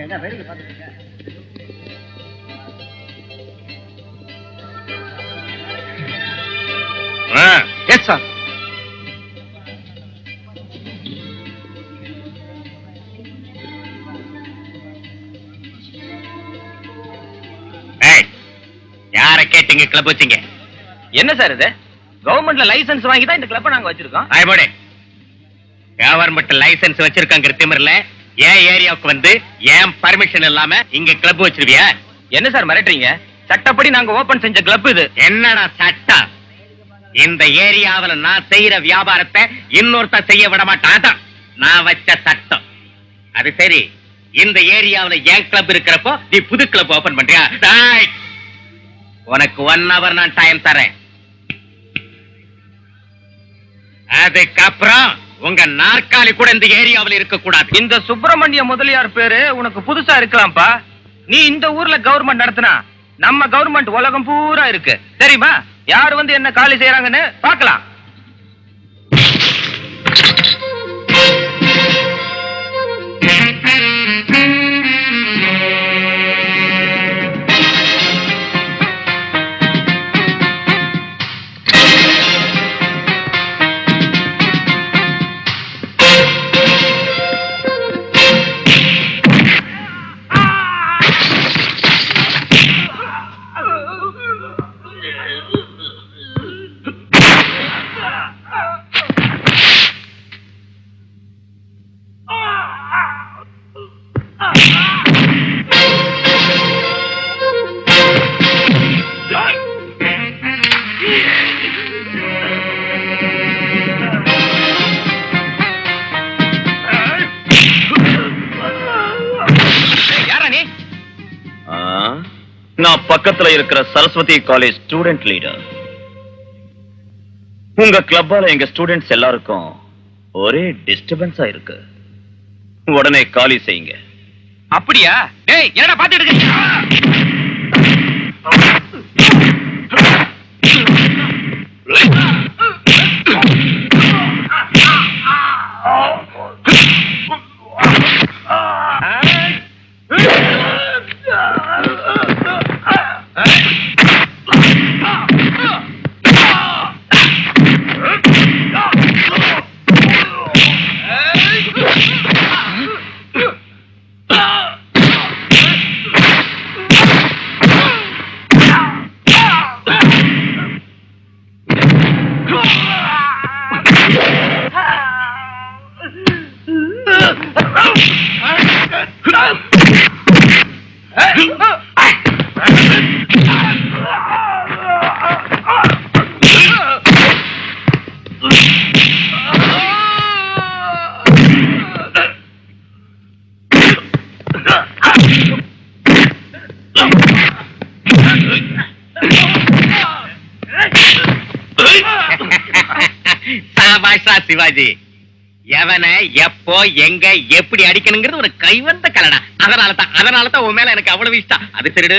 என்ன வேடிக்கை பார்த்துருக்க? Yes sir. யார கேட்டீங்க கிளப் வச்சீங்க? என்ன சார் இது? கவர்மெண்ட்ல லைசன்ஸ் வாங்கி தான் இந்த கிளப்பை நாங்க வச்சிருக்கோம். கவர்மெண்ட் லைசன்ஸ் வச்சிருக்காங்க திமிர்ல ஏன் ஏரியாவுக்கு வந்து ஏன் பர்மிஷன் இல்லாம இங்க கிளப் வச்சிருவியா? என்ன சார் மிரட்டுறீங்க? சட்டப்படி நாங்க ஓபன் செஞ்ச கிளப் இது. என்னடா சட்டம்? இந்த ஏரியாவுல நான் செய்யற வியாபாரத்தை இன்னொருத்த செய்ய விட மாட்டான். நான் வச்ச சட்டம். அது சரி, இந்த ஏரியாவுல ஏன் கிளப் இருக்கிறப்போ நீ புது கிளப் ஓபன் பண்றியா? உனக்கு 1 hour நான் டைம் தரேன். அதுக்கப்புறம் உங்க நாற்காலி கூட இந்த ஏரியாவில் இருக்க கூடாது. இந்த சுப்பிரமணிய முதலியார் பேரு உனக்கு புதுசா இருக்கலாம்ப்பா. நீ இந்த ஊர்ல கவர்மெண்ட் நடத்தினா நம்ம கவர்மெண்ட் உலகம் பூரா இருக்கு தெரியுமா? யாரு வந்து என்ன காலி செய்யறாங்கன்னு பாக்கலாம். நான் பக்கத்துல இருக்கிற சரஸ்வதி காலேஜ் ஸ்டூடெண்ட் லீடர். உங்க கிளப்பால எங்க ஸ்டூடெண்ட்ஸ் எல்லாருக்கும் ஒரே டிஸ்டர்பன்ஸா இருக்கு. உடனே காலி செய்யுங்க. அப்படியா? டேய் என்னடா பாத்துட்டு இருக்க? சிவாஜி, எவனை எப்போ எங்க எப்படி அடிக்கணுங்கிறது ஒரு கைவந்த கலடா. அதனாலதான் உன் மேல எனக்கு அவ்வளவு இஷ்டம். அது சரிடு,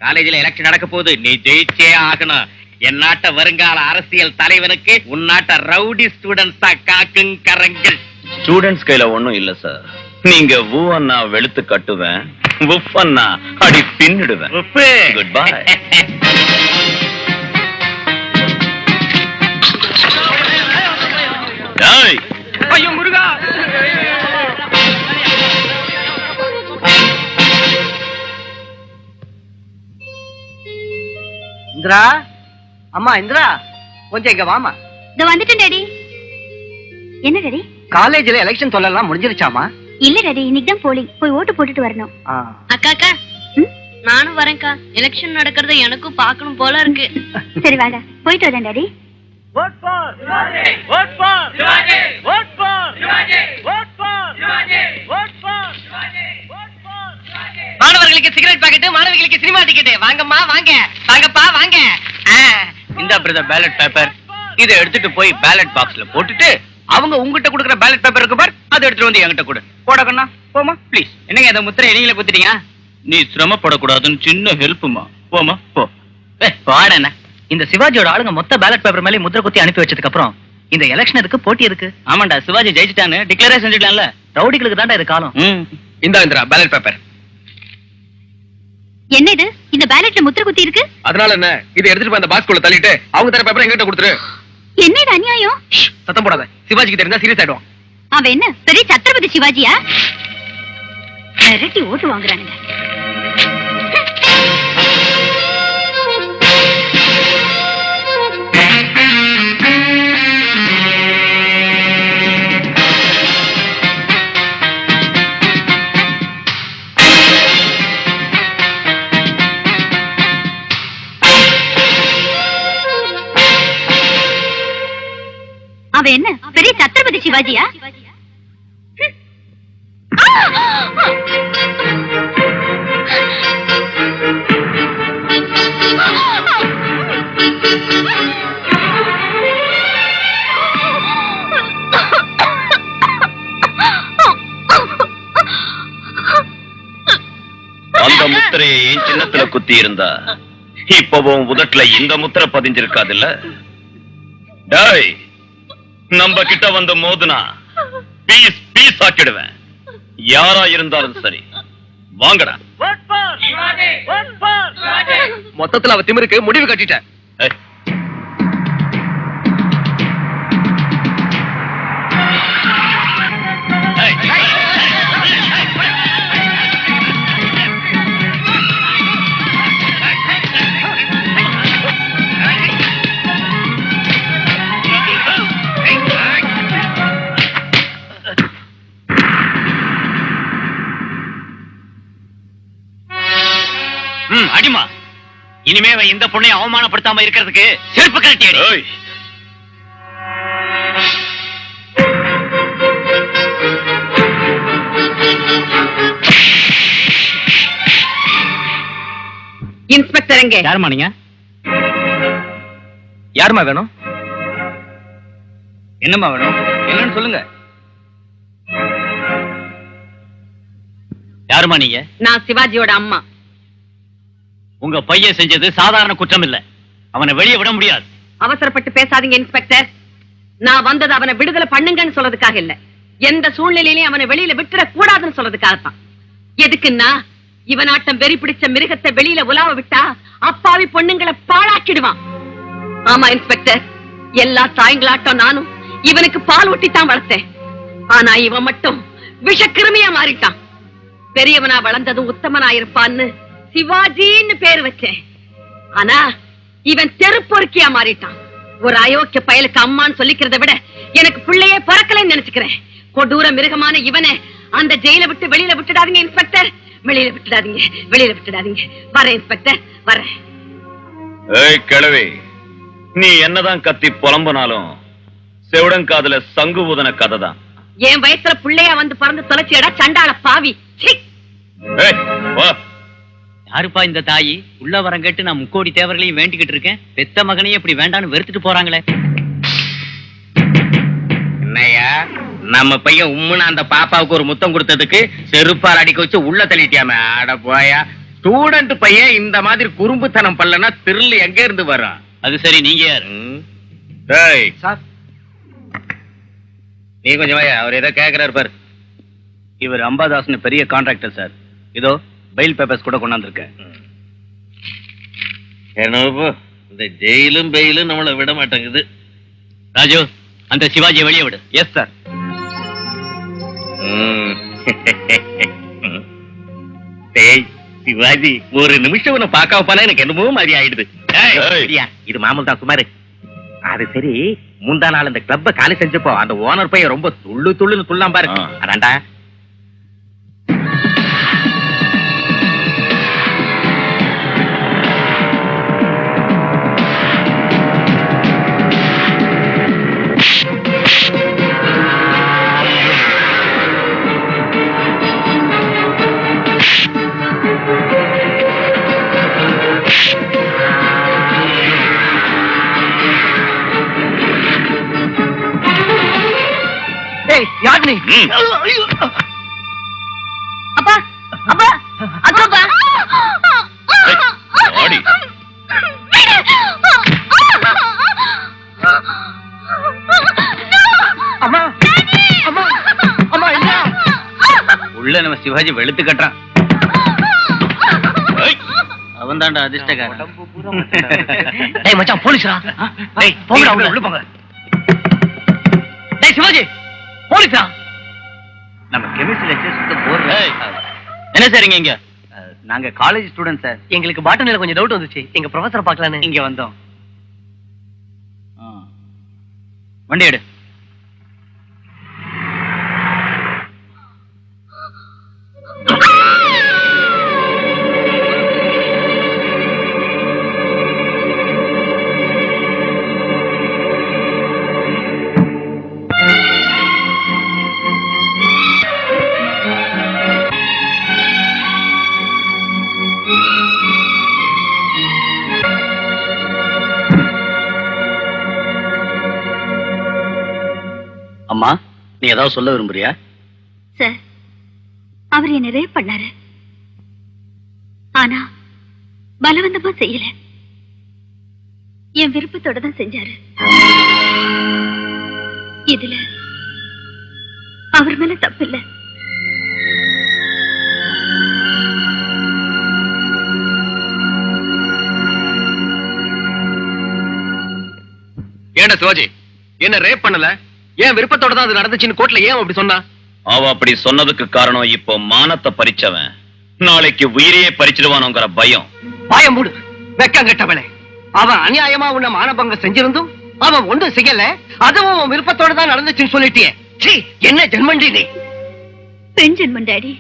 காலேஜில் எலெக்ஷன் நடக்க போது நீ ஜெயிச்சே ஆகணும். என் நாட்ட வருங்கால அரசியல் தலைவனுக்கு உன் நாட்ட ரவுடி ஸ்டூடெண்ட்ஸ் தான் காக்குங் கரங்கள். ஸ்டூடெண்ட்ஸ் கையில ஒண்ணும் இல்ல சார். நீங்க ஊ அண்ணா வெளுத்து கட்டுவேன், உஃப் அண்ணா அடி பின்னிடுவேன். Good bye. ஐயோ முருகா! இந்திரா, அம்மா இந்திரா, கொஞ்சம் இங்க வாமா. இதோ வந்துட்டேன் டாடி. என்ன டாடி? காலேஜ்ல எலெக்ஷன் சொல்லலாம் முடிஞ்சிருச்சாமா? இல்ல டாடி, இன்னைக்கு தான் போலிங். போய் ஓட்டு போட்டுட்டு வரணும். அக்கா அக்கா, நானும் வரேன்க்கா. எலெக்ஷன் நடக்கிறத எனக்கும் பார்க்கணும் போல இருக்கு. சரி வாங்க, போயிட்டு வரேன் டாடி. மாணவர்களுக்கு சிகரெட் பாக்கெட், மாணவிகளுக்கு சினிமா டிக்கெட். வாங்கம்மா வாங்க, வாங்கப்பா வாங்க. இந்த பிரதர் பேலட் பேப்பர், இதை எடுத்துட்டு போய் பேலட் பாக்ஸ்ல போட்டுட்டு அவங்க உங்ககிட்ட கொடுக்குற பேலட் பேப்பர் இருக்கு பார், அதை எடுத்துட்டு வந்து என்கிட்ட கொடு. போடக்கண்ணா போமா ப்ளீஸ். என்னங்க அந்த முத்திரை நீங்களே குத்திட்டீங்க? நீ சிரமப்படக்கூடாதுன்னு சின்ன ஹெல்ப்புமா. போமா போ. பாடன இந்த சிவாஜியோட ஆளுங்க மொத்த பேலட் பேப்பர் மேலே முத்திரை குத்தி அனுப்பி வச்சதுக்கு அப்புறம் இந்த எலெக்ஷன் இருக்கு, போட்டி இருக்கு. ஆமாண்டா, சிவாஜி ஜெயிச்சிட்டான்னு டிக்ளரே செஞ்சுட்டான்ல. ரவுடிகளுக்கு தான்டா இது காலம். இந்தா இந்திரா பேலட் பேப்பர். என்ன இது இந்த பேலட்ல முத்திர குத்தி இருக்கு? அதனால என்ன, இதை எடுத்துட்டு போய் அந்த பாக்ஸ்குள்ள தள்ளிட்டு அவங்க தர பேப்பரை எங்கிட்ட கொடுத்துரு. என்ன இது அநியாயம்? சத்தம் போடாத, சிவாஜிக்கு தெரிஞ்சா சீரியஸ் ஆயிடுவான். அவன் என்ன பெரிய சத்ரபதி சிவாஜியா? மிரட்டி ஓட்டு வாங்குறானுங்க. அவன் என்ன பெரிய சத்ரபதி சிவாஜியா? அந்த முத்திரையை என் சின்னத்துல குத்தி இருந்தா இப்பவும் உதட்டுல இந்த முத்திரை பதிஞ்சிருக்காதுல்ல. டேய், நம்ம கிட்ட வந்து மோதுனா பீஸ் பீஸ் ஆக்கிடுவேன். யாரா இருந்தாலும் சரி, வாங்கடா. மொத்தத்துல அவ திமிருக்கு முடிவு கட்டிட்ட. அடிமா, இனிமே அவன் இந்த பொண்ணை அவமானப்படுத்தாம இருக்கிறதுக்கு செருப்பு கழட்டி அடி. இன்ஸ்பெக்டர் எங்க? யாருமா நீங்க? யாருமா வேணும்? என்னம்மா வேணும்? என்னன்னு சொல்லுங்க. யாருமா நீங்க? நான் சிவாஜியோட அம்மா. உங்க பையன் செஞ்சது சாதாரண குற்றம் இல்ல, அவனை வெளியே விட முடியாது. அவசரப்பட்டு பேசாதீங்க இன்ஸ்பெக்டர். நான் வந்தது அவனை விடுதலை பண்ணுங்கன்னு சொல்றதுக்காக இல்ல, எந்த சூழ்நிலையிலையும் அவனை வெளியில விட்டுற கூடாதுன்னு சொல்றதுக்காகத்தான். எதுக்குன்னா இவனாட்டம் வெறி பிடிச்ச மிருகத்தை வெளியில உலாவ விட்டா அப்பாவி பொண்ணுங்களை பாழாக்கிடுவான். ஆமா இன்ஸ்பெக்டர், எல்லா தாய்களாட்டம் நானும் இவனுக்கு பால் ஊட்டித்தான் வளர்த்தேன். ஆனா இவன் மட்டும் விஷக்கிருமியா மாறிட்டான். பெரியவனா வளர்ந்ததும் உத்தமனா இருப்பான்னு சிவாஜின்னு பேர் வச்சேன். ஆனா இவன் தெருப்பொறுக்கியா மாறிட்டான். ஒரு அயோக்கிய பயலுக்கு அம்மான்னு சொல்லிக்கிறத விட எனக்கு பிள்ளையே பிறக்கலைன்னு நினைச்சுக்கிறேன். கொடூர மிருகமான இவனை அந்த ஜெயில விட்டு வெளியில விட்டுடாதீங்க இன்ஸ்பெக்டர். வெளியில விட்டுடாதீங்க, வெளியில விட்டுடாதீங்க. வரேன் இன்ஸ்பெக்டர், வரேன். ஏய் கிழவி, நீ என்னதான் கத்தி புலம்புனாலும் செவிடங்காதுல சங்கு ஊதன கதை தான். என் வயசுல பிள்ளையா வந்து பறந்து தொலைச்சியடா சண்டாள பாவி. யாருப்பா இந்த தாயி? உள்ள வரம் கேட்டு நான் முக்கோடி தேவர்களையும் வேண்டிக்கிட்டு இருக்கேன், பெத்த மகனையும் இப்படி வேண்டான்னு வெறுத்துட்டு போறாங்களே. என்னையா, நம்ம பையன் உம்முன்னு அந்த பாப்பாவுக்கு ஒரு முத்தம் கொடுத்ததுக்கு செருப்பால் அடிக்க வச்சு உள்ள தள்ளிட்டியாமே. ஆட போயா, ஸ்டூடெண்ட் பையன் இந்த மாதிரி குறும்புத்தனம் பண்ணலன்னா திரில் எங்க இருந்து வரும்? அது சரி, நீங்க யாரு? டேய் சார், நீ கொஞ்சம் வாயா, அவர் ஏதோ கேக்குறாரு பாரு. இவர் அம்பாதாஸ்னு பெரிய கான்ட்ராக்டர் சார். இதோ பைல் பேப்பர்ஸ் கூட கொண்டாந்துருக்கேன். என்னப்போ இந்த ஜெயிலும் பெயிலும் நம்மளை விட மாட்டேங்குது. ராஜு, அந்த சிவாஜியை வெளியே விடு. Yes sir. சிவாஜி, ஒரு நிமிஷம் உன்னை பார்க்காம போனா எனக்கு என்னமோ மாதிரி ஆயிடுது. இது மாமூல் தான் சுமாரு. அது சரி, முந்தா நாள் இந்த கிளப்ப காலி செஞ்சப்போ அந்த ஓனர் பையன் ரொம்ப துள்ளு துள்ளுன்னு துள்ளாம் பாரு. அதான்டா. யார் நீ? அப்பா, அப்பா, அப்பா. ஆடி அம்மா, அம்மா, அம்மா, என்ன? உள்ள நம்ம சிவாஜி வெளுத்து கட்டுறான். ஏய் அவன் தாண்டா அதிர்ஷ்டக்காரன். டேய் மச்சான் போலீஸ்ரா. டேய் போங்கடா உள்ள போங்க. டேய் சிவாஜி போலீஸ்ரா. நம்ம கெமிஸ்ட்ரி லெக்சர் சுத்த போறல. என்ன சரிங்க இங்க? நாங்க காலேஜ் ஸ்டூடண்ட் சார். எங்களுக்கு பாட்டனில கொஞ்சம் டவுட் வந்துச்சு. எங்க ப்ரொஃபசரை பார்க்கலான்னு இங்க வந்தோம். வண்டி எடு. அம்மா, நீ ஏதாவது சொல்ல விரும்புறியா? சார், அவர் என்ன ரேப் பண்ணாரு. ஆனா பலவந்தமா செய்யல. என் விருப்பத்தோட தான் செஞ்சாரு. இதுல அவர் மேல தப்பு இல்ல. ஏன்டா சிவாஜி என்ன ரேப் பண்ணல? ஏன் விருப்பத்தோட தான் அது நடந்துச்சுன்னு கோர்ட்ல ஏன் அப்படி சொன்னா? அவ அப்படி சொன்னதுக்கு காரணம் இப்போ மானத்தை பறிச்சவன் நாளைக்கு உயிரையே பறிச்சிடுவானோங்கிற பயம். பாயம் மூடு வெக்கம் கெட்டவளே. அவன் அநியாயமா உன்னை மானபங்கம் செஞ்சிருந்தும் அவன் ஒன்றும் செய்யல. அதுவும் அவன் விருப்பத்தோட தான் நடந்துச்சுன்னு சொல்லிட்டியே. சீ, என்ன ஜென்மண்டி நீ? பெண் ஜென்மன் டாடி.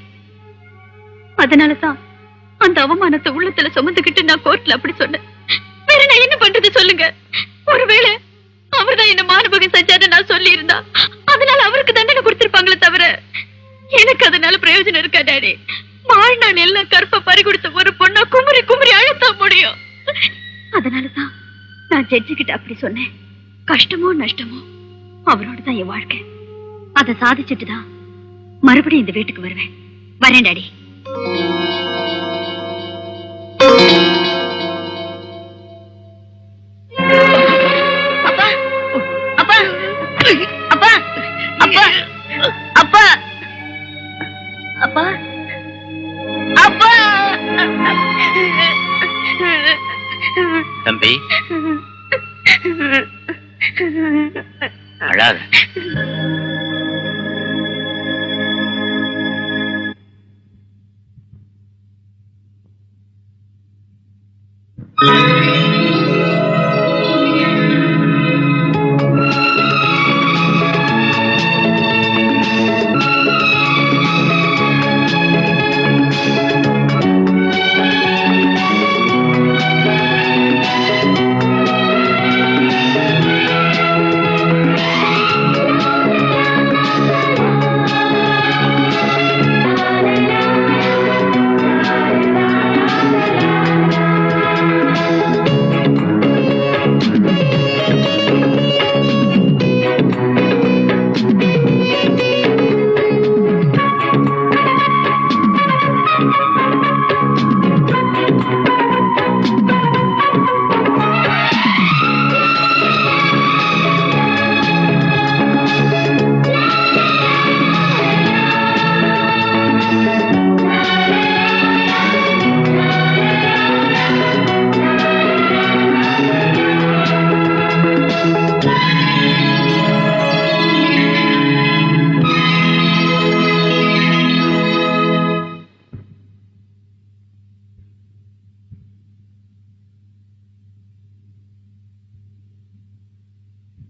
அதனாலதான் அந்த அவமானத்தை உள்ளத்துல சுமந்துக்கிட்டு நான் கோர்ட்ல அப்படி சொன்னேன். வேற நான் என்ன பண்றது சொல்லுங்க? ஒருவேளை அவர்தான் என்ன மானபகம் செஞ்சாரு நான் சொல்லி இருந்தா அதனால அவருக்கு தண்டனை கொடுத்திருப்பாங்களே தவிர எனக்கு அதனால பிரயோஜனம் இருக்கா டாடி? வாழ்நாள் எல்லாம் கற்ப பறி கொடுத்த ஒரு பொண்ணா குமரி குமரி அழுத்தான் முடியும். அதனாலதான் நான் ஜட்ஜி கிட்ட அப்படி சொன்னேன். கஷ்டமோ நஷ்டமோ அவரோட தான் என் வாழ்க்கை. அதை சாதிச்சுட்டுதான் மறுபடியும் இந்த வீட்டுக்கு வருவேன். வரேன் டாடி. அப்பா அப்பா அப்பா அப்பா அப்பா தம்பி அழாத.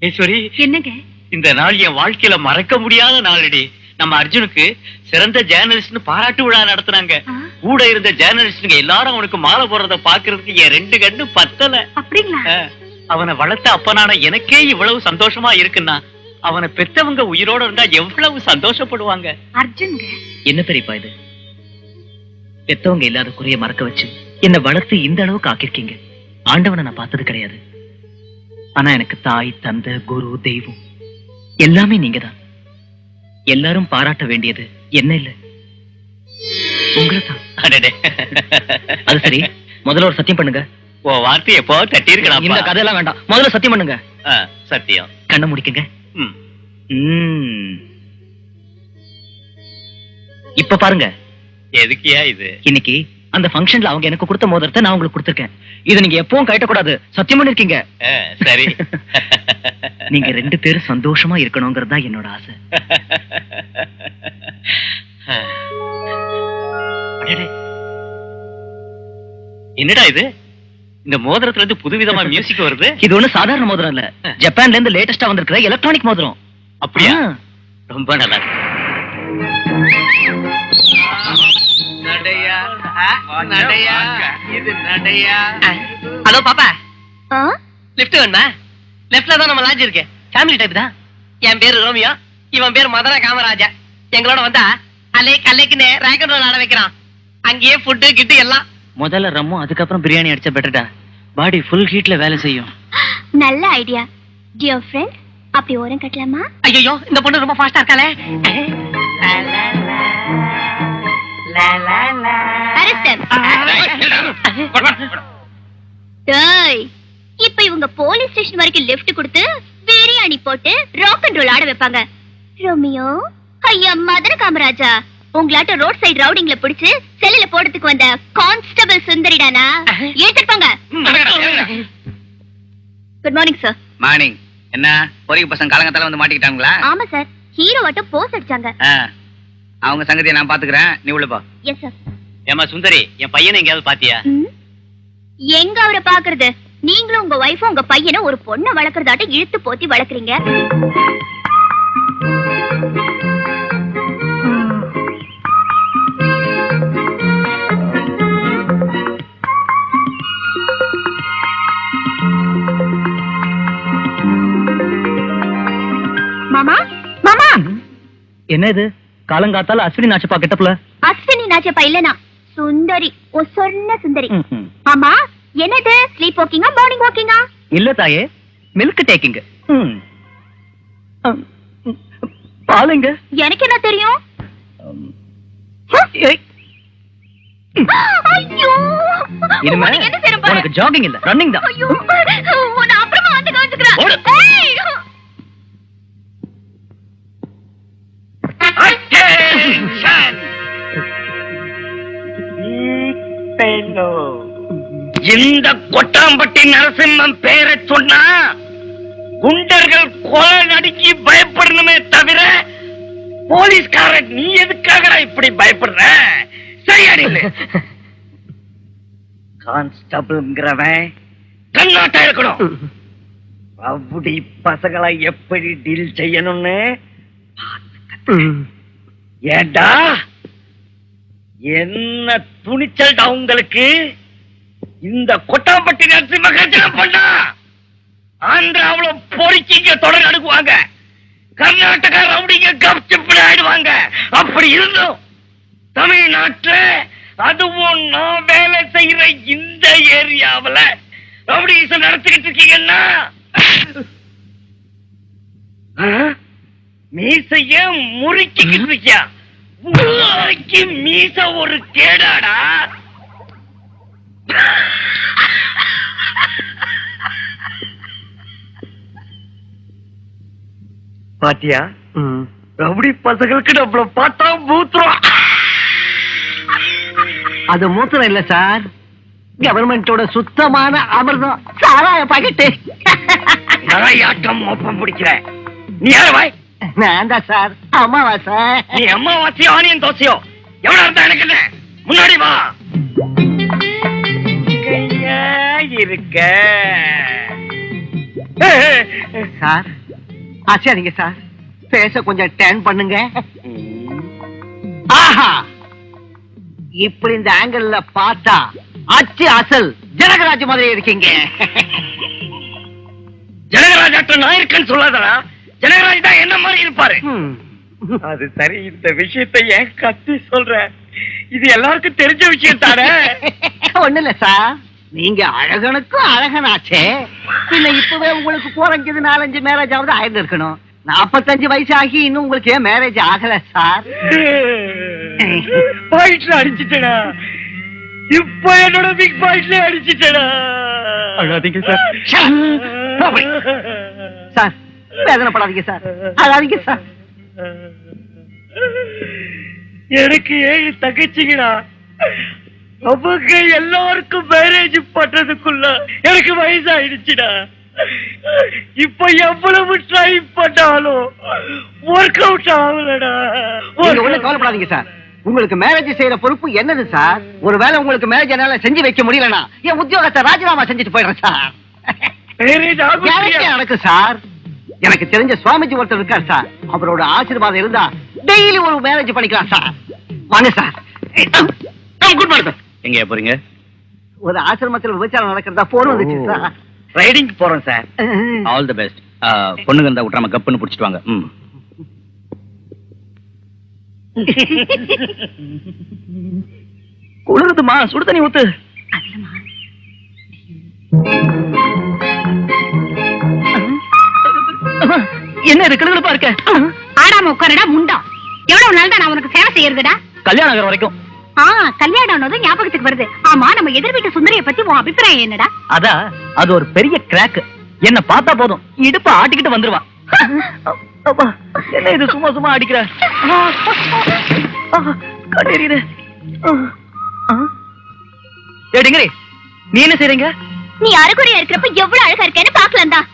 ஈஸ்வரி, என்னங்க இந்த நாள் என் வாழ்க்கையில மறக்க முடியாத நாளடி. நம்ம அர்ஜுனுக்கு சிறந்த ஜேர்னலிஸ்ட்னு பாராட்டு விழா நடத்துனாங்க. கூட இருந்த ஜேர்னலிஸ்டுங்க எல்லாரும் அவனுக்கு மாலை போடுறத பாக்குறதுக்கு என் 2 கண்ணு பத்தல. அப்படிங்களா? அவனை வளர்த்த அப்பனான எனக்கே இவ்வளவு சந்தோஷமா இருக்குன்னா அவனை பெத்தவங்க உயிரோட இருந்தா எவ்வளவு சந்தோஷப்படுவாங்க. அர்ஜுன்ங்க என்ன பெரியப்பா இது? பெத்தவங்க இல்லாத குறைய மறக்க வச்சு என்ன வளர்த்து இந்த அளவுக்கு ஆக்கிருக்கீங்க. ஆண்டவனை நான் பார்த்தது கிடையாது. ஆனா எனக்கு தாய், தந்தை, குரு, தெய்வம் எல்லாமே நீங்க தான். எல்லாரும் பாராட்ட வேண்டியது என்ன இல்ல, உங்களை தான். அது சரி, முதல்ல ஒரு சத்தியம் பண்ணுங்க. ஓ வார்த்தை எப்போ தட்டி இருக்கலாம். இந்த கதையெல்லாம் வேண்டாம், முதல்ல சத்தியம் பண்ணுங்க. சத்தியம். கண்ணை முடிக்குங்க. இப்ப பாருங்க. எதுக்கியா இது? இன்னைக்கு அந்த ஃபங்க்ஷன்ல அவங்க எனக்கு கொடுத்த மோதிரத்தை நான் உங்களுக்கு கொடுத்திருக்கேன். இதை நீங்க எப்பவும் கட்டக்கூடாது, சத்தியம் பண்ணிருக்கீங்க. சரி. நீங்க 2 பேரும் சந்தோஷமா இருக்கணுங்கிறது தான் என்னோட ஆசை. என்னடா இது? இந்த மோதிரத்துல இருந்து புதுவிதமா மியூசிக் வருது. இது ஒண்ணு சாதாரண மோதிரம் இல்ல, ஜப்பான்ல இருந்து லேட்டஸ்டா வந்திருக்கிற எலக்ட்ரானிக் மோதிரம். அப்படியா? ரொம்ப நல்லா இருக்கு. ஹலோ பாப்பா, லிஃப்ட் வேணுமா? லெஃப்ட்ல தான் நம்ம லாட்ஜ் இருக்கு. ஃபேமிலி டைப் தான். என் பேரு ரோமியோ, இவன் பேரு மதன காமராஜா. எங்களோட வந்தா அலைக்குன்னு ரேக்கட் ரோல் ஆட வைக்கிறான். அங்கேயே ஃபுட்டு கிட்டு எல்லாம். முதல்ல ரம்மும் அதுக்கப்புறம் பிரியாணி அடிச்சா பெட்டர்டா. பாடி ஃபுல் ஹீட்ல வேலை செய்யும். நல்ல ஐடியா டியர் ஃப்ரெண்ட். அப்படி ஓரம் கட்டலாமா? ஐயோ, இந்த பொண்ணு ரொம்ப ஃபாஸ்டா இருக்காளே. இப்ப இவங்க போலீஸ் ஸ்டேஷன் வரைக்கும் லிஃப்ட் கொடுத்து பிரியாணி போட்டு ராக் அண்ட் ரோல் ஆட வைப்பாங்க. ரோமியோ, ஐயா மதன காமராஜா, உங்களாட்ட ரோட் சைடு ரவுடிங்ல பிடிச்சு செல்லுல போடுறதுக்கு வந்த கான்ஸ்டபிள் சுந்தரிடானா ஏத்துப்பாங்க. Good morning sir. மார்னிங். என்ன பொறிக்கு பசங்க காலங்கத்தால வந்து மாட்டிக்கிட்டாங்களா? ஆமா சார், ஹீரோ வட்ட போஸ் அடிச்சாங்க. அவங்க சங்கதியை நான் பாத்துக்கிறேன், நீ உள்ள போ. Yes sir. ஏமா சுந்தரி, என் பையனை எங்கேயாவது பாத்தியா? எங்க அவரை பாக்குறது? நீங்களும் உங்க வைஃபும் உங்க பையனை ஒரு பொண்ணை வளர்க்கறதாட்ட இழுத்து போத்தி வளர்க்குறீங்க. மாமா, மாமா, என்ன இது காலங்காத்தால அஸ்வினி நாச்சப்பா கிட்டப்புல? அஸ்வினி நாச்சப்பா இல்லனா சுந்தரி, ஓ சொன்ன சுந்தரி. ஆமா, என்னது ஸ்லீப் வாக்கிங்கா மார்னிங் வாக்கிங்கா? இல்ல தாயே, மில்க் டேக்கிங். பாலுங்க. எனக்கு என்ன தெரியும்? ஐயோ, இனிமே என்ன செய்றேன் பாரு. உனக்கு ஜாகிங் இல்ல, ரன்னிங் தான். ஐயோ, உன்னை அப்புறமா வந்து கவனிச்சுக்கிறேன். இந்த கொட்டாம்பட்டி நரசிம்மன் பேரை சொன்னா குண்டர்கள் கொலை நடுக்கி பயப்படணுமே தவிர போலீஸ்காரன் நீ எதுக்காக இப்படி பயப்படுற? சரியாடி கான்ஸ்டபிள்ங்கிறவன் கண்ணாட்டா இருக்கணும். அப்படி பசங்களை எப்படி டீல் செய்யணும்னு ஏண்டா என்ன துணிச்சல்டா உங்களுக்கு? இந்த கொட்டாம்பட்டி நரசிம்ம கர்ஜனை பண்ணா ஆந்திராவுல பொறிக்கிங்க தொடர் அடுக்குவாங்க, கர்நாடகா ரவுடிங்க கப்சிப்பிட ஆயிடுவாங்க. அப்படி இருந்தும் தமிழ்நாட்டுல அதுவும் நான் வேலை செய்யற இந்த ஏரியாவுல ரவுடிசம் நடத்திக்கிட்டு இருக்கீங்கன்னா மீசைய முறுக்கிக்கிட்டு இருக்கியா? மீச ஒரு கேடாடா. பாத்தியா, ரவுடி பசங்களுக்கு நம்மள பார்த்தா மூத்திரம். அது மூத்திரம் இல்ல சார், கவர்மெண்டோட சுத்தமான அமிர்தம், சாராய பாக்கெட்டு. நிறையாட்டம் மோப்பம் பிடிக்கிற நீ யார வாய்? நான் தான் சார், அம்மாவாசை. நீ அம்மாவாசையோ ஆனியன் தோசையோ எவ்வளவு இருந்தா எனக்கு என்ன? முன்னாடி வா. இருக்க சார் ஆச்சாரிங்க சார், பேச கொஞ்சம் டேர்ன் பண்ணுங்க. ஆஹா, இப்படி இந்த ஆங்கிள் பார்த்தா அச்சு அசல் ஜனகராஜ் மாதிரி இருக்கீங்க. ஜனகராஜாட்ட நான் இருக்கேன்னு சொல்லாதடா. ஜனகராஜ் தான் என்ன மாதிரி இருப்பாரு. அது சரி, இந்த விஷயத்தை ஏன் கத்தி சொல்ற? இது எல்லாருக்கும் தெரிஞ்ச விஷயம் தானே. ஒண்ணு இல்ல சார், நீங்க அழகனுக்கும் அழகனாச்சே. இல்ல இப்பவே உங்களுக்கு குறைஞ்சது 4-5 மேரேஜ் ஆகுது ஆயிரம் இருக்கணும். 45 வயசு ஆகி இன்னும் உங்களுக்கு ஏன் மேரேஜ் ஆகல சார்? பாயிண்ட்ல அடிச்சுட்டா. இப்ப என்னோட பிக் பாயிண்ட்ல அடிச்சுட்டா. அழாதீங்க சார். சார் வேதனைப்படாதீங்க சார், அழாதீங்க சார். எனக்கு 7 தங்கச்சிங்கடா. அவங்க எல்லாருக்கும் மேரேஜ் பண்றதுக்குள்ள எனக்கு வயசாயிடுச்சுடா. இப்ப எவ்வளவு ட்ரை பண்ணாலும் ஒர்க் அவுட் ஆகலடா. நீங்க ஒண்ணும் கவலைப்படாதீங்க சார். உங்களுக்கு மேரேஜ் செய்யற பொறுப்பு என்னது சார்? ஒருவேளை உங்களுக்கு மேரேஜ் என்னால செஞ்சு வைக்க முடியலனா என் உத்தியோகத்தை ராஜினாமா செஞ்சுட்டு போயிடுறேன் சார். நடக்கு சார். எனக்கு தெரிஞ்ச சுவாமிஜி ஒருத்தர் இருக்கார் சார். அவரோட ஆசீர்வாதம் இருந்தா டெய்லி ஒரு மேரேஜ் பண்ணிக்கலாம் சார். வாங்க சார். Good morning sir. எங்க போறீங்க? ஒரு ஆசிரமத்தில் விபச்சாரம் நடக்கிறதா போன் வந்துச்சு சார். ரைடிங் போறோம் சார். All the best. பொண்ணுங்க இருந்தா விட்டுறாம கப்புன்னு புடிச்சிட்டு வாங்க. குளிருதுமா, சுடு தண்ணி ஊத்து. என்ன இருக்கிறது பாருக்க. ஆடாம உட்காரடா முண்டா. எவ்வளவு நாள் தான் நான் உனக்கு சேவை செய்யறதுடா? கல்யாணம் ஆகிற வரைக்கும். கல்யாணம் ஆனதும் ஞாபகத்துக்கு வருது. ஆமா, நம்ம எதிர் வீட்டு சுந்தரிய பத்தி உன் அபிப்பிராயம் என்னடா? அதான், அது ஒரு பெரிய கிராக். என்ன பார்த்தா போதும் இடுப்ப ஆட்டிக்கிட்டு வந்துருவா. என்ன இது சும்மா சும்மா அடிக்கிற? கண்ணீரிது. ஏடிங்கரி, நீ என்ன செய்றீங்க? நீ அரைகுறையா இருக்கிறப்ப எவ்வளவு அழகா இருக்கேன்னு பாக்கலாம் தான்.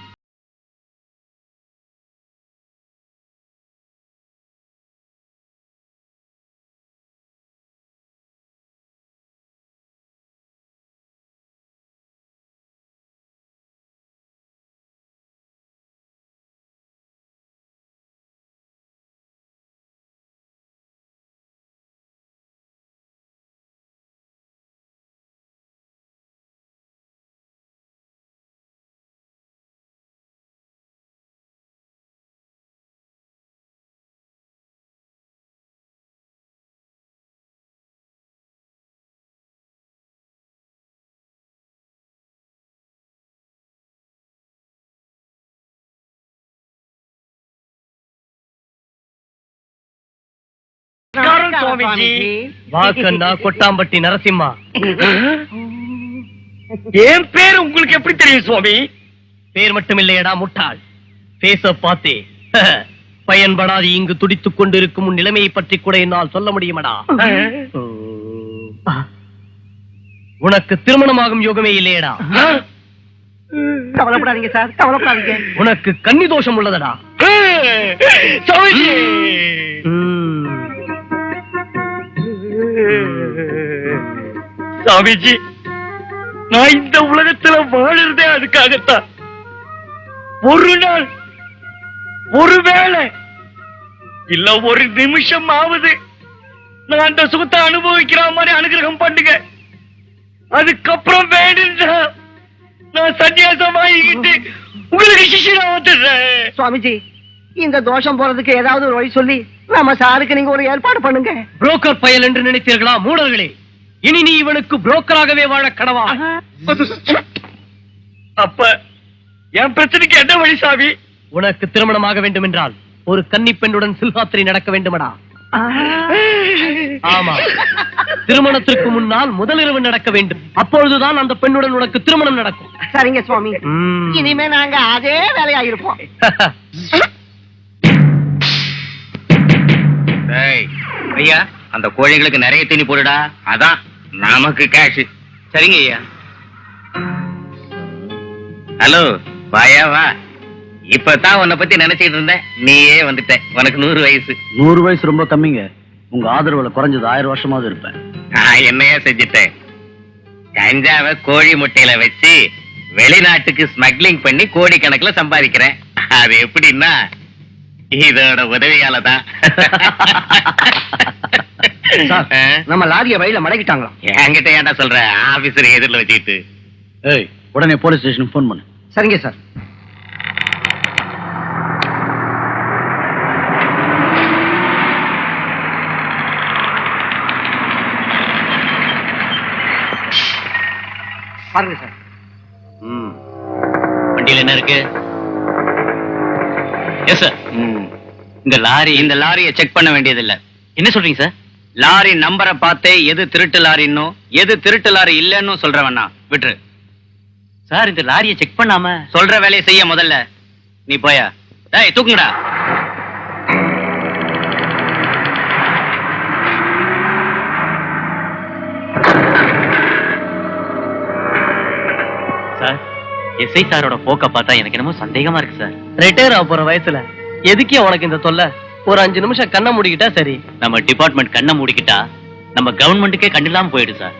வாக்கண்ணா கொட்டாம்பட்டி நரசிம்மா. என் பேர் உங்களுக்கு எப்படி தெரியும் சுவாமி? பேர் மட்டும் இல்லையடா முட்டாள், பேச பார்த்தே. பயன்படாது இங்கு துடித்துக் கொண்டிருக்கும் உன் நிலைமையை பற்றி கூட என்னால் சொல்ல முடியுமடா. உனக்கு திருமணமாகும் யோகமே இல்லையடா. கவலைப்படாதீங்க சார், கவலைப்படாதீங்க. உனக்கு கன்னி தோஷம் உள்ளதடா. சாமிஜி, நான் இந்த உலகத்துல வாழறதே அதுக்காகத்தான். ஒரு நாள், ஒருவேளை இல்ல ஒரு நிமிஷம் ஆகுது நான் அந்த சுகத்தை அனுபவிக்கிற மாதிரி அனுகிரகம் பண்ணுங்க. அதுக்கப்புறம் வேணும்னா நான் சன்னியாசம் வாங்கிக்கிட்டு உங்களுக்கு சிஷ்யனா வந்துடுறேன். சுவாமிஜி, இந்த தோஷம் போறதுக்கு ஏதாவது ஒரு வழி சொல்லி நம்ம சாருக்கு நீங்க ஒரு ஏற்பாடு பண்ணுங்க. புரோக்கர் பயல் என்று நினைத்தீர்களா மூடர்களே? இனி நீ இவனுக்கு புரோக்கராகவே வாழ கடவா. அப்ப என் பிரச்சனைக்கு என்ன வழி சாமி? உனக்கு திருமணமாக வேண்டும் என்றால் ஒரு கன்னி பெண்ணுடன் சில்ஹாத்திரை நடக்க வேண்டுமடா. ஆமா, திருமணத்திற்கு முன்னால் முதலிரவு நடக்க வேண்டும். அப்பொழுதுதான் அந்த பெண்ணுடன் உனக்கு திருமணம் நடக்கும். சரிங்க சுவாமி, இனிமே நாங்க அதே வேலையாயிருப்போம். ஐயா, அந்த கோழிகளுக்கு நிறைய தீனி போடுடா, அதான் நமக்கு கேஷ். சரிங்க ஐயா. ஹலோ, வாயா வா. இப்பதான் உன்னை பத்தி நினைச்சிட்டு இருந்தேன், நீயே வந்துட்ட. உனக்கு 100 வயசு. 100 வயசு ரொம்ப கம்மிங்க. உங்க ஆதரவுல குறைஞ்சது 1000 வருஷமாவது இருப்பேன். நான் என்னையா செஞ்சுட்டேன்? கஞ்சாவை கோழி முட்டையில வச்சு வெளிநாட்டுக்கு ஸ்மக்லிங் பண்ணி கோடிக்கணக்கில் சம்பாதிக்கிறேன். அது எப்படின்னா இதோட உதவியால தான். நம்ம லாரிய வழியில மடக்கிட்டாங்களாம். என்கிட்ட ஏன்டா சொல்ற? ஆபீசர் எதிரில் வச்சுக்கிட்டு. ஏய், உடனே போலீஸ் ஸ்டேஷனுக்கு போன் பண்ணு. சரிங்க சார். பாருங்க சார். வண்டியில் என்ன இருக்கு? Yes sir. இந்த லாரியை செக் பண்ண வேண்டியதில்லை. என்ன சொல்றீங்க சார்? லாரி நம்பரை பார்த்தே எது திருட்டு லாரின்னு எது திருட்டு லாரி இல்லன்னு சொல்றவனா விட்டுரு சார். இந்த லாரியை செக் பண்ணாம சொல்ற வேலையை செய்ய முதல்ல. நீ போயா. டேய், தூக்குங்கடா. எஸ்ஐ சாரோட போக்க பார்த்தா எனக்கு என்னமோ சந்தேகமா இருக்கு சார். ரிட்டையர் ஆக போற வயசுல எதுக்கே உனக்கு இந்த தொல்லை? ஒரு 5 நிமிஷம் கண்ணை மூடிக்கிட்டா சரி. நம்ம டிபார்ட்மெண்ட் கண்ணை மூடிக்கிட்டா நம்ம கவர்மெண்ட்டுக்கே கண்டில்லாம போயிடு சார்.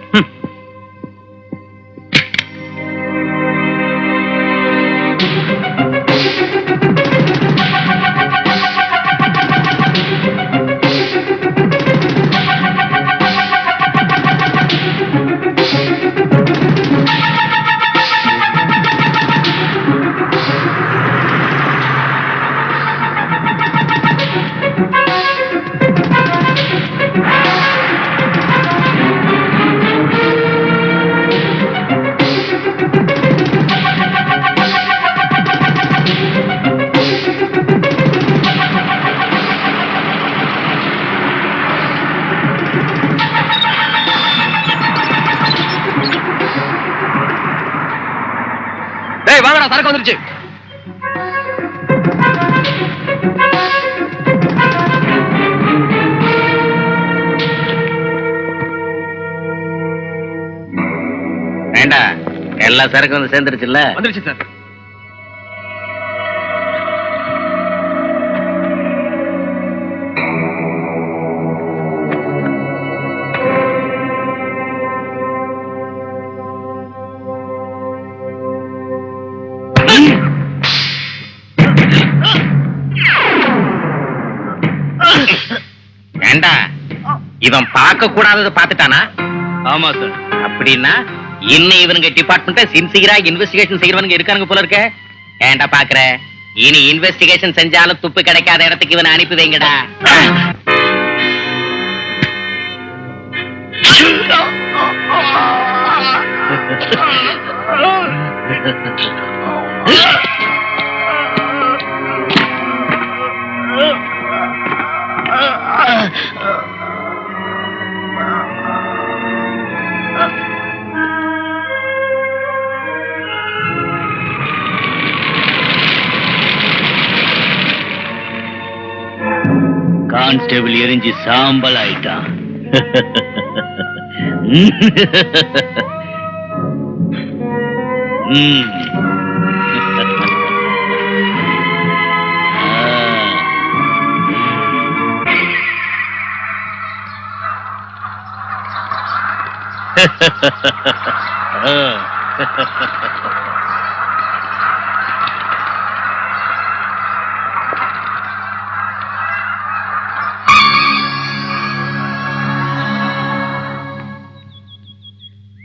டேய் வாங்கடா, சரக்கு வந்துருச்சு. ஏண்டா எல்லா சரக்கு வந்து சேர்ந்துருச்சுல்ல? வந்துருச்சு சார். ஏண்டா இவன் பார்க்க கூடாதது பார்த்துட்டானா? ஆமா சார். அப்படின்னா இன்னும் இவனுங்க டிபார்ட்மெண்ட்ல சின்சியரா இன்வெஸ்டிகேஷன் செய்யறவனுங்க இருக்கானுங்க போல இருக்க. ஏண்டா பாக்குற, இனி இன்வெஸ்டிகேஷன் செஞ்சாலும் துப்பு கிடைக்காத இடத்துக்கு இவனை அனுப்பி வைங்கடா. கான்ஸ்டபிள் எரிஞ்சு சாம்பல் ஆயிட்டான்.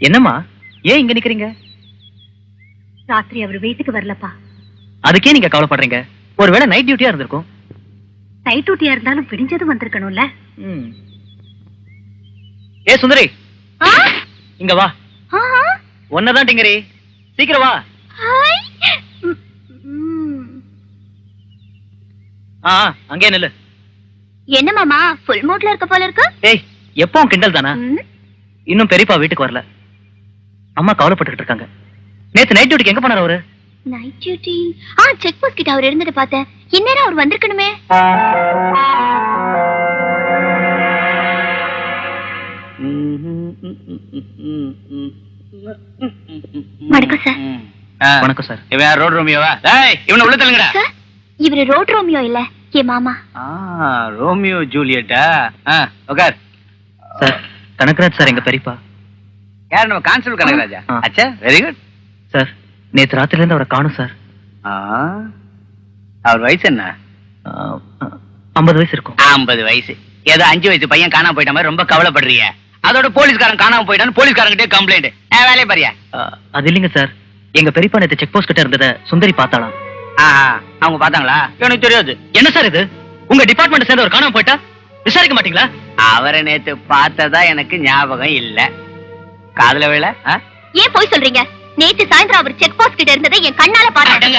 என்னம்மா, ஏன் இங்க நிக்கிறீங்க? ராத்திரி அவர் வீட்டுக்கு வரலப்பா. அதுக்கே நீங்க கவலைப்படுறீங்க? ஒருவேளை நைட் டியூட்டியா இருந்திருக்கும். நைட் டியூட்டியா இருந்தாலும் விடிஞ்சதும் வந்திருக்கணும்ல. ஏ சுந்தரி, இங்க வா. ஒன்னதான் டிங்கரி, சீக்கிரம் வா. அங்கே நில்லு. என்ன மாமா, ஃபுல் மூட்ல இருக்க போல இருக்கு. ஏய், எப்பவும் கிண்டல் தானா? இன்னும் பெரியப்பா வீட்டுக்கு வரல. அம்மா கவலைப்பட்டுக்கிட்டு இருக்காங்க. நேத்து நைட் டியூட்டிக்கு எங்க போனாரு அவரு? நைட் டியூட்டி செக் போஸ்ட் கிட்ட அவர் இருந்துட்டு பார்த்தேன். இந்நேரம் அவர் வந்திருக்கணுமே. வணக்கம் சார். வணக்கம் சார். இவன் ரோட் ரோமியோவா? இவனை உள்ள தள்ளுங்கடா. சார், இவரு ரோட் ரோமியோ இல்ல, என் மாமா. ரோமியோ ஜூலியட்டா? உட்கார். சார், கனகராஜ் சார் எங்க பெரியப்பா. யார்? நம்ம கான்ஸ்டபிள் கனகராஜா? அச்சா, வெரி குட். சார், நேத்து ராத்திரில இருந்து அவரை காணும் சார். அவர் வயசு என்ன? 50 வயசு இருக்கும். 50 வயசு. ஏதோ 5 வயசு பையன் காணாம போயிட்ட மாதிரி ரொம்ப கவலைப்படுறீங்க. அதோட போலீஸ்காரன் காணாம போயிட்டான்னு போலீஸ்காரங்கிட்டே கம்ப்ளைண்ட். வேலையை பாரியா? அது இல்லைங்க சார், எங்க பெரியப்பா நேத்து செக் போஸ்ட் கிட்ட இருந்தத சுந்தரி பார்த்தாளாம். அவங்க பார்த்தாங்களா? எனக்கு தெரியாது. என்ன சார் இது? உங்க டிபார்ட்மெண்ட் சேர்ந்து ஒரு காணாம போயிட்டா விசாரிக்க மாட்டீங்களா? அவரை நேத்து பார்த்ததா எனக்கு ஞாபகம் இல்ல. காதுல வேலை? ஏன் போய் சொல்றீங்க? நேத்து சாயந்தரம் அவர் செக் போஸ்ட் கிட்ட இருந்ததை என் கண்ணால பார்த்தேன்.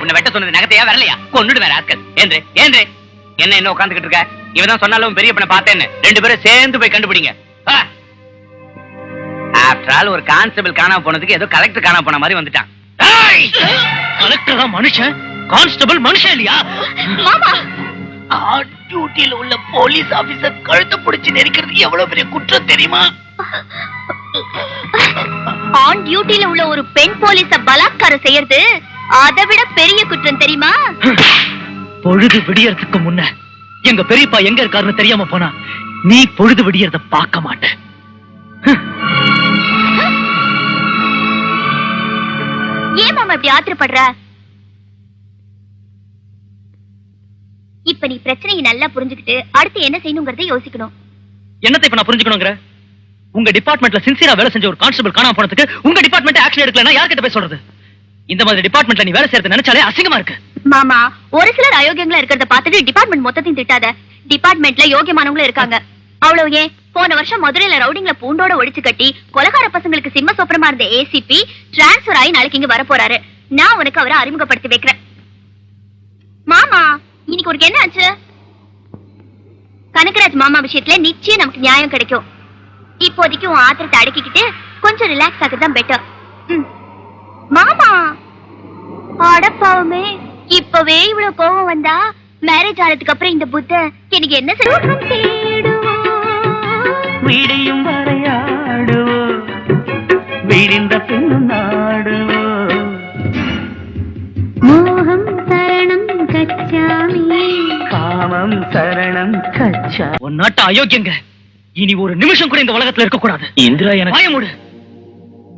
உன்னை வெட்ட சொன்னது நகத்தையா வரலையா? கொன்னுடு வேற ஆட்கள். ஏந்திரு ஏந்திரு. என்ன இன்னும் உட்காந்துக்கிட்டு இருக்க? இவதான் சொன்னாலும் பெரிய பண்ண பார்த்தேன்னு. 2 பேரும் சேர்ந்து போய் கண்டுபிடிங்க. ஆஃப்டர் ஆல் ஒரு கான்ஸ்டபிள் காணாம போனதுக்கு ஏதோ கலெக்டர் காணாம போன மாதிரி வந்துட்டான். கலெக்டர் தான் மனுஷன், கான்ஸ்டபிள் மனுஷன் இல்லையா? மாமா, டியூட்டியில உள்ள போலீஸ் ஆபீசர் கழுத்து பிடிச்சு நெரிக்கிறது எவ்வளவு பெரிய குற்றம் தெரியுமா? ஆன் டியூட்டில உள்ள ஒரு பெண் போலீஸ பலாத்காரம் செய்யறது அதை விட பெரிய குற்றம் தெரியுமா? பொழுது விடியறதுக்கு முன்ன எங்க பெரியப்பா எங்க இருக்காருன்னு தெரியாம போனா நீ பொழுது விடியறத பார்க்க மாட்ட. ஏன் மாமா இப்படி ஆத்திரப்படுற? இப்ப நீ பிரச்சனையை நல்லா புரிஞ்சுக்கிட்டு அடுத்து என்ன செய்யணுங்கிறத யோசிக்கணும். என்னத்தை இப்ப நான் புரிஞ்சுக்கணுங்கிற? உங்க டிபார்ட்மெண்ட்ல சின்சியரா வேலை செஞ்ச ஒரு கான்ஸ்டபிள் காணாம போனதுக்கு உங்க டிபார்ட்மெண்ட் ஆக்ஷன் எடுக்கலன்னா யார்கிட்ட போய் சொல்றது? இந்த மாதிரி டிபார்ட்மெண்ட்ல நீ வேலை செய்யறது நினைச்சாலே அசிங்கமா இருக்கு. மாமா, ஒரு சிலர் அயோக்கியங்களா இருக்கிறத பார்த்துட்டு டிபார்ட்மெண்ட் மொத்தத்தையும் திட்டாத. டிபார்ட்மெண்ட்ல யோகியமானவங்களும் இருக்காங்க. அவ்வளவு ஏன், போன வருஷம் மதுரையில ரவுடிங்ல பூண்டோட ஒழிச்சு கட்டி கொலகார பசங்களுக்கு சிம்ம சொப்பனமா இருந்த ஏசிபி டிரான்ஸ்பர் ஆகி நாளைக்கு இங்க வர போறாரு. நான் உனக்கு அவரை அறிமுகப்படுத்தி வைக்கிறேன். மாமா, இன்னைக்கு உனக்கு என்ன ஆச்சு? கனகராஜ் மாமா விஷயத்துல நிச்சயம் நமக்கு நியாயம் கிடைக்கும். இப்போதைக்கு உன் ஆத்திரத்தை அடக்கிக்கிட்டு கொஞ்சம் ரிலாக்ஸ் ஆகுதான் பெட்டர். மாமா, அடப்பாவுமே, இப்பவே இவ்வளவு கோவம் வந்தா மேரேஜ் ஆனதுக்கு அப்புறம் இந்த புத்த எனக்கு என்ன வீடியும் வரையாடுவோ வீடிந்த பெண்ணும் நாடுவோ மோகம் சரணம் கச்சாமி காமம் சரணம் கச்சா. உன் நாட்டு அயோக்கியங்க இனி ஒரு நிமிஷம் கூட இந்த உலகத்துல இருக்க கூடாது. இந்திரா எனக்கு பயமுடு.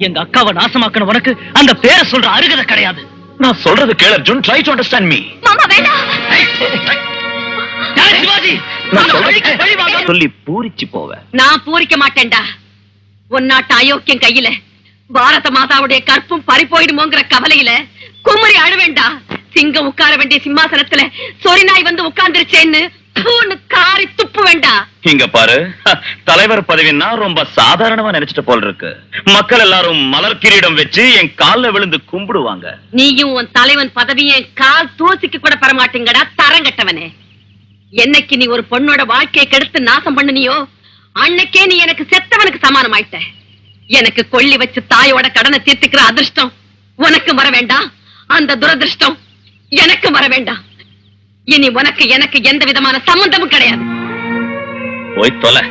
எங்க அக்காவை நாசமாக்கன உனக்கு அந்த பேரை சொல்ற அருகதை கிடையாது. நான் சொல்றது கேளு Arjun. Try to understand me. மாமா வேண்டாம். சிவாஜி, சொல்லி பூரிச்சு போவ. நான் பூரிக்க மாட்டேன்டா. உன் நாட்டு அயோக்கியம் கையில பாரத மாதாவுடைய கற்பும் பறி போயிடுமோங்கிற கவலையில குமரி அழுவேண்டா. சிங்கம் உட்கார வேண்டிய சிம்மாசனத்துல சொரிநாய் வந்து உட்கார்ந்துருச்சேன்னு காரி துப்பு வேண்டா. இங்க பாரு, தலைவர் பதவின்னா ரொம்ப சாதாரணமா நினைச்சிட்டு போல் இருக்கு. மக்கள் எல்லாரும் மலர் கிரீடம் வச்சு என் கால்ல விழுந்து கும்பிடுவாங்க. நீயும் உன் தலைவன் பதவியை கால் தூசிக்கு கூட பெற மாட்டீங்கடா தரங்கட்டவனே. என்னைக்கு நீ ஒரு பொண்ணோட வாழ்க்கையை கெடுத்து நாசம் பண்ணுனியோ அன்னைக்கே நீ எனக்கு செத்தவனுக்கு சமானம் ஆயிட்ட. எனக்கு கொள்ளி வச்சு தாயோட கடனை தீர்த்துக்கிற அதிர்ஷ்டம் உனக்கு வர வேண்டாம். அந்த துரதிருஷ்டம் எனக்கு வர வேண்டாம். இனி உனக்கு எனக்கு எந்த விதமான சம்பந்தமும் கிடையாது. போய் தொலை.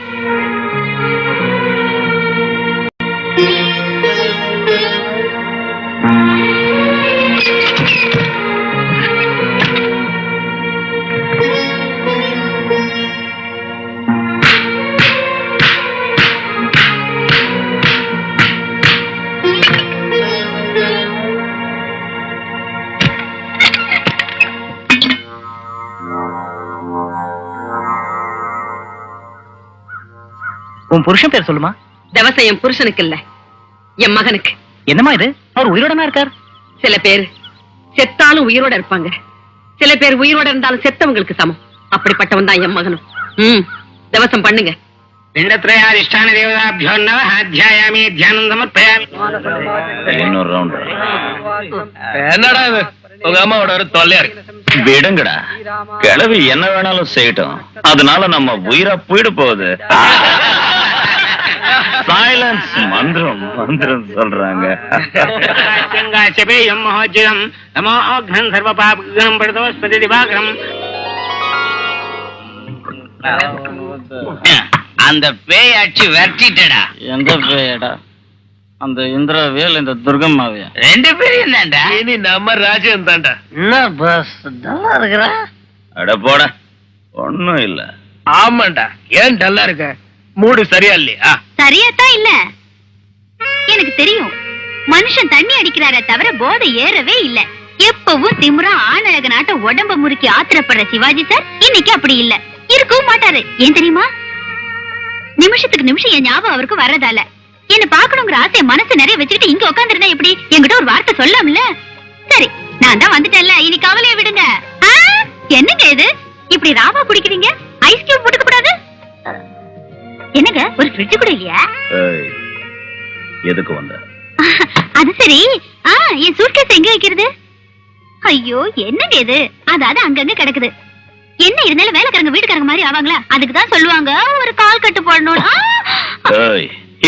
உன் புருஷன் பேர் சொல்லுமா? தவசம் என் புருஷனுக்கு இல்ல, என் மகனுக்கு. என்னமா இது? அவர் உயிரோடனா இருக்கார்? சில பேர் செத்தாலும் உயிரோட இருப்பாங்க, சில பேர் உயிரோட இருந்தாலும் செத்தவங்களுக்கு சமம். அப்படிப்பட்டவன் தான் என் மகனும். தவசம் பண்ணுங்க. பிண்டத்ரயாதிஷ்டான தேவதாபியோ நமः அத்தியாயாமி தியானம் சமர்ப்பயாமி. இன்னொரு ரவுண்ட். என்னடா இது? உங்க அம்மாவோட ஒரு தொல்லையா இருக்கு. விடுங்கடா, கிளவி என்ன வேணாலும் செய்யட்டும். அதனால நம்ம உயிரா போயிட போகுது. சைலன்ஸ். மந்திரம் மந்திரம் சொல்றாங்க. அந்த பேயாட்சி விரட்டிட்டடா. எந்த பேயடா? அந்த இந்திரவேல், இந்த துர்கம்மாவையா? ரெண்டு பேரும் தான்டா. இனி நம்ம ராஜ்யம் தான்டா. என்ன பஸ் டல்லா இருக்கிற? அட போட, ஒண்ணும் இல்ல. ஆமாண்டா. ஏன் டல்லா இருக்க? மூடு சரியா இல்லையா? சரியாத்தான் இல்ல. எனக்கு தெரியும், மனுஷன் தண்ணி அடிக்கிறாரே தவிர போதை ஏறவே இல்ல. எப்பவும் திமுறா ஆணழக நாட்ட உடம்ப முறுக்கி ஆத்திரப்படுற சிவாஜி சார் இன்னைக்கு அப்படி இல்ல, இருக்கவும் மாட்டாரு. ஏன் தெரியுமா? நிமிஷத்துக்கு நிமிஷம் என் ஞாபகம் அவருக்கு வர்றதால என்ன பாக்கணுங்கிற ஆசைய மனசு நிறைய வச்சுக்கிட்டு இங்க உட்காந்துருந்தா எப்படி? என்கிட்ட ஒரு வார்த்தை சொல்லலாம்ல. சரி, நான் தான் வந்துட்டேன்ல, இனி கவலையை விடுங்க. என்னங்க இது இப்படி ராவா குடிக்கிறீங்க? ஐஸ் கியூப் போட்டுக்க கூடாது? என்னங்க, ஒரு ஃப்ரிட்ஜ் கூட இல்லையா? எதுக்கு வந்த? அது சரி, என் சூட்கேஸ் எங்க வைக்கிறது? ஐயோ, என்னங்க இது? அதாவது அங்கங்க கிடக்குது. என்ன இருந்தாலும் வேலைக்காரங்க வீட்டுக்காரங்க மாதிரி ஆவாங்களா? அதுக்கு தான் சொல்லுவாங்க ஒரு கால் கட்டு போடணும்.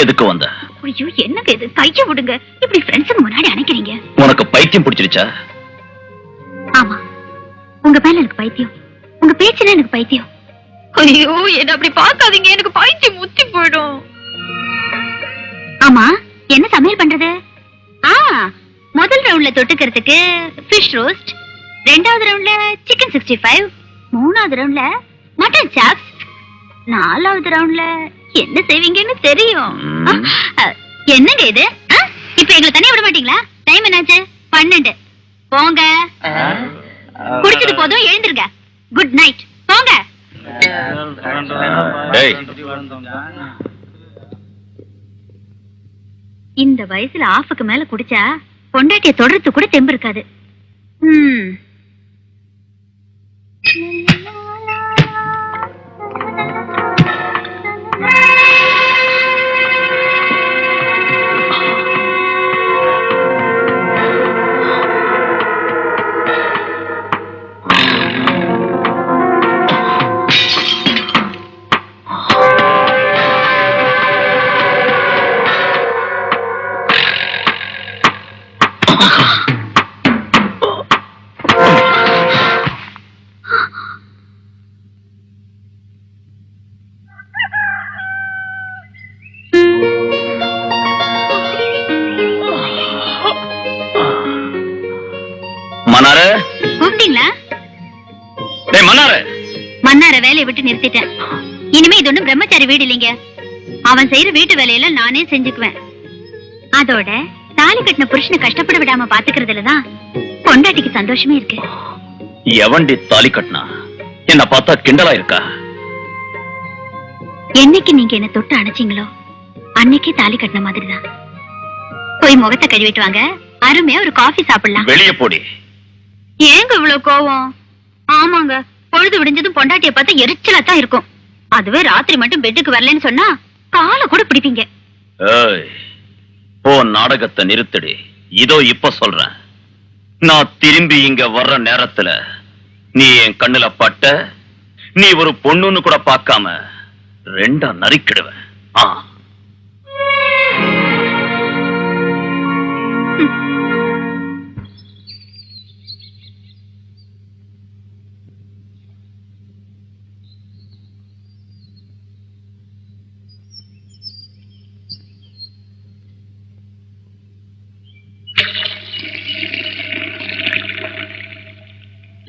எதுக்கு வந்த? ஐயோ, என்னங்க இது? கைய விடுங்க. இப்படி ஃப்ரெண்ட்ஸுக்கு முன்னாடி அணைக்கிறீங்க. உனக்கு பைத்தியம் பிடிச்சிருச்சா? ஆமா, உங்க மேல எனக்கு பைத்தியம், உங்க பேச்சுல எனக்கு பைத்தியம். ஐயோ, என்ன அப்படி பார்க்காதீங்க, எனக்கு பைத்தியம் முத்தி போயிடும். ஆமா, என்ன சமையல் பண்றது? முதல் ரவுண்ட்ல தொட்டுக்கிறதுக்கு ஃபிஷ் ரோஸ்ட், ரெண்டாவது ரவுண்ட்ல சிக்கன் 65, மூணாவது ரவுண்ட்ல மட்டன் சாப்ஸ், நாலாவது ரவுண்ட்ல என்ன செய்வீங்கன்னு தெரியும். என்னங்க இது? இப்ப எங்களை தனியா விட மாட்டீங்களா? டைம் என்னாச்சு? 12. போங்க. குடிச்சது போதும், எழுந்திருங்க. Good night. போங்க. இந்த வயசுல ஆஃபுக்கு மேல குடிச்சா பொண்டாட்டிய தொடர்ந்து கூட தெம்பு இருக்காது. மன்னார வேலையை விட்டு நிறுத்திட்டேன். இனிமே இது ஒண்ணும் பிரம்மச்சாரி வீடு இல்லைங்க. அவன் செய்யற வீட்டு வேலையெல்லாம் நானே செஞ்சுக்குவேன். அதோட தாலி கட்டின புருஷனை கஷ்டப்பட விடாம பாத்துக்கிறதுலதான் பொண்டாட்டிக்கு சந்தோஷமே இருக்கு. எவண்டி தாலி கட்டினா? என்ன பார்த்தா கிண்டலா இருக்கா? என்னைக்கு நீங்க என்ன தொட்டு அணைச்சிங்களோ அன்னைக்கே தாலி கட்டின மாதிரிதான். போய் முகத்தை கழுவிட்டு வாங்க, அருமையா ஒரு காஃபி சாப்பிடலாம். வெளியே போடி. ஏங்க இவ்வளவு கோவம்? ஆமாங்க, பொழுது விடிஞ்சதும் பொண்டாட்டிய பார்த்தா எரிச்சலா தான் இருக்கும். அதுவே ராத்திரி மட்டும் பெட்டுக்கு வரலன்னு சொன்னா காலை கூட பிடிப்பீங்க. ஓ நாடகத்தை நிறுத்தடி. இதோ இப்ப சொல்றேன். நான் திரும்பி இங்க வர்ற நேரத்துல நீ என் கண்ணுல பட்ட, நீ ஒரு பொண்ணுன்னு கூட பார்க்காம ரெண்டா நறுக்கிடுவேன்.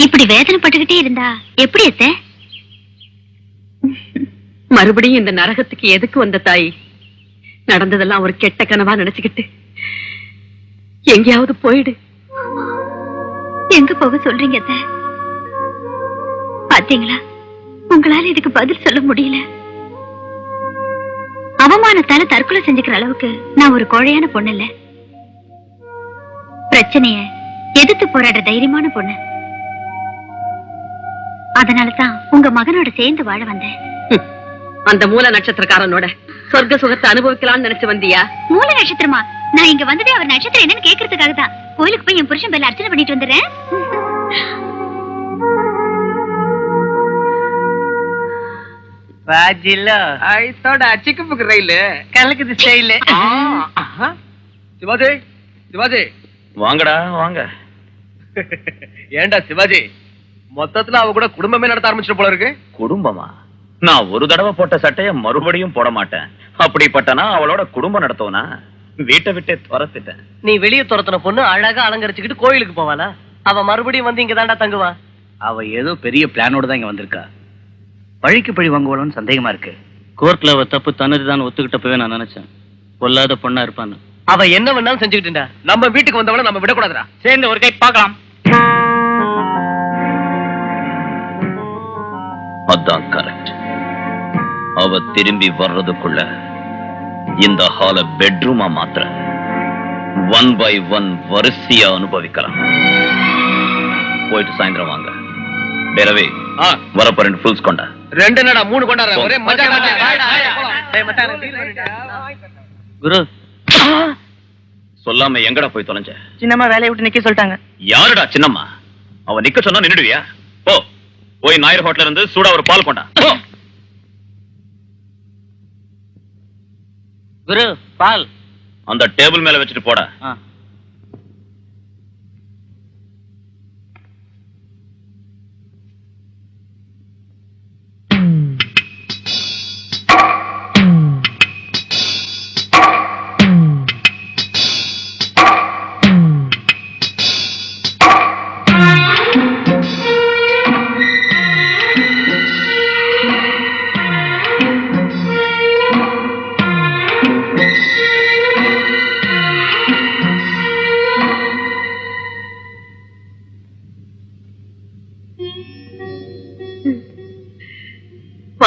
இப்படி வேதனைப்பட்டுக்கிட்டே இருந்தா எப்படி அத்தை? மறுபடியும் இந்த நரகத்துக்கு எதுக்கு வந்த தாய்? நடந்ததெல்லாம் ஒரு கெட்ட கனவா நினைச்சுக்கிட்டு எங்கேயாவது போயிடு. எங்க போக சொல்றீங்க அத்தை? பாத்தீங்களா, உங்களால இதுக்கு பதில் சொல்ல முடியல. அவமானத்தால தற்கொலை செஞ்சுக்கிற அளவுக்கு நான் ஒரு கோழையான பொண்ணு இல்ல. பிரச்சனைய எதிர்த்து போராடுற தைரியமான பொண்ணு. அதனாலதான் உங்க மகனோட சேர்ந்து வாழ வந்தேன். அந்த மூல நட்சத்திரக்காரனோட சொர்க்க சுகத்தை அனுபவிக்கலாம்னு நினைச்சு வந்தியா? மூல நட்சத்திரமா? நான் இங்க வந்ததே அவர் நட்சத்திரம் என்னன்னு கேக்குறதுக்காக தான். கோயிலுக்கு போய் என் புருஷன் பேர்ல அர்ச்சனை பண்ணிட்டு வந்துடுறேன். ராஜிலோ ஐத்தோட சிக்குப்புக்கு ரயிலு கலக்குது ஸ்டைலு. சிவாஜி, சிவாஜி வாங்கடா வாங்க. ஏண்டா சிவாஜி, மொத்தத்துல அவ கூட குடும்பமே நடத்த ஆரம்பிச்சிட்டு போல இருக்கு. குடும்பமா? நான் ஒரு தடவை போட்ட சட்டைய மறுபடியும் போட மாட்டேன். அப்படிப்பட்டனா அவளோட குடும்பம் நடத்துவனா? வீட்டை விட்டே துரத்துட்டேன். நீ வெளியே துரத்துன பொண்ணு அழகா அலங்கரிச்சுக்கிட்டு கோயிலுக்கு போவாளா? அவ மறுபடியும் வந்து இங்க தாண்டா தங்குவா. அவ ஏதோ பெரிய பிளானோட தான் இங்க வந்திருக்கா. பழிக்கு பழி வாங்குவாளோன்னு சந்தேகமா இருக்கு. கோர்ட்ல அவ தப்பு தன்னுதான் ஒத்துக்கிட்டப்பவே நான் நினைச்சேன் பொல்லாத பொண்ணா இருப்பான்னு. அவ என்ன வேணாலும் செஞ்சுக்கிட்டுண்டா. நம்ம வீட்டுக்கு வந்தவள நம்ம விடக்கூடாதுடா. சேர்ந்து ஒரு கை பார்க்கலாம். அதான் கரெக்ட். அவ திரும்பி வர்றதுக்குள்ள இந்த ஹால பெட்ரூமா மாத்திர 1 by 1 வரிசையா அனுபவிக்கலாம். போயிட்டு சாயந்தரம் வாங்க. ரவி, வரப்ப 2 ஃபுல்ஸ் கொண்டா. 2 என்னடா 3 கொண்டாடுற? ஒரே மஜா. குரு சொல்லாம எங்கடா போய் தொலைஞ்ச? சின்னம்மா வேலையை விட்டு நிக்க சொல்லிட்டாங்க. யாருடா சின்னம்மா? அவ நிக்க சொன்னா நின்னுடுவியா? போ, போய் நாயர் ஹோட்டல்ல இருந்து சூடா ஒரு பால் கொண்டா. குரு பால் அந்த டேபிள் மேல வச்சுட்டு போடா.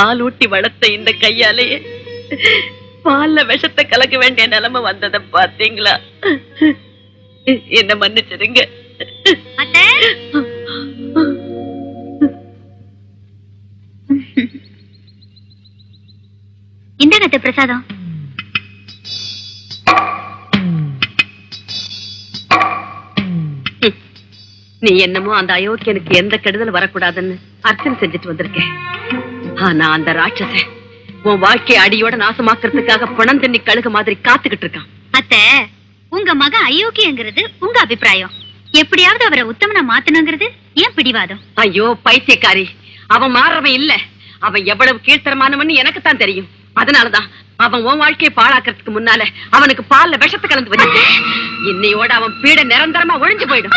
பால் ஊட்டி வளர்த்த இந்த கையாலேயே பால்ல விஷத்தை கலக்க வேண்டிய நிலைமை வந்ததை பாத்தீங்களா? என்ன மன்னிச்சிருங்க. இந்த பிரசாதம் நீ என்னமோ அந்த அயோக்கியனுக்கு எந்த கெடுதல் வரக்கூடாதுன்னு அர்ச்சனை செஞ்சுட்டு வந்திருக்கேன். ஆனா அந்த ராட்சசன் உன் வாழ்க்கையை அடியோட நாசமாக்குறதுக்காக பணம் தண்ணி கழுக மாதிரி காத்துக்கிட்டு இருக்கான். அத்தை, உங்க மகன் அயோக்கியங்கிறது உங்க அபிப்பிராயம். எப்படியாவது அவரை உத்தமனா மாத்தணுங்கிறது ஏன் பிடிவாதம்? ஐயோ பைத்தியக்காரி, அவன் மாறவன் இல்ல. அவன் எவ்வளவு கீழ்த்தரமானவன்னு எனக்கு தான் தெரியும். அதனாலதான் அவன் உன் வாழ்க்கையை பாழாக்கிறதுக்கு முன்னால அவனுக்கு பால்ல விஷத்தை கலந்து வச்சு இன்னையோட அவன் பீட நிரந்தரமா ஒழிஞ்சு போயிடும்.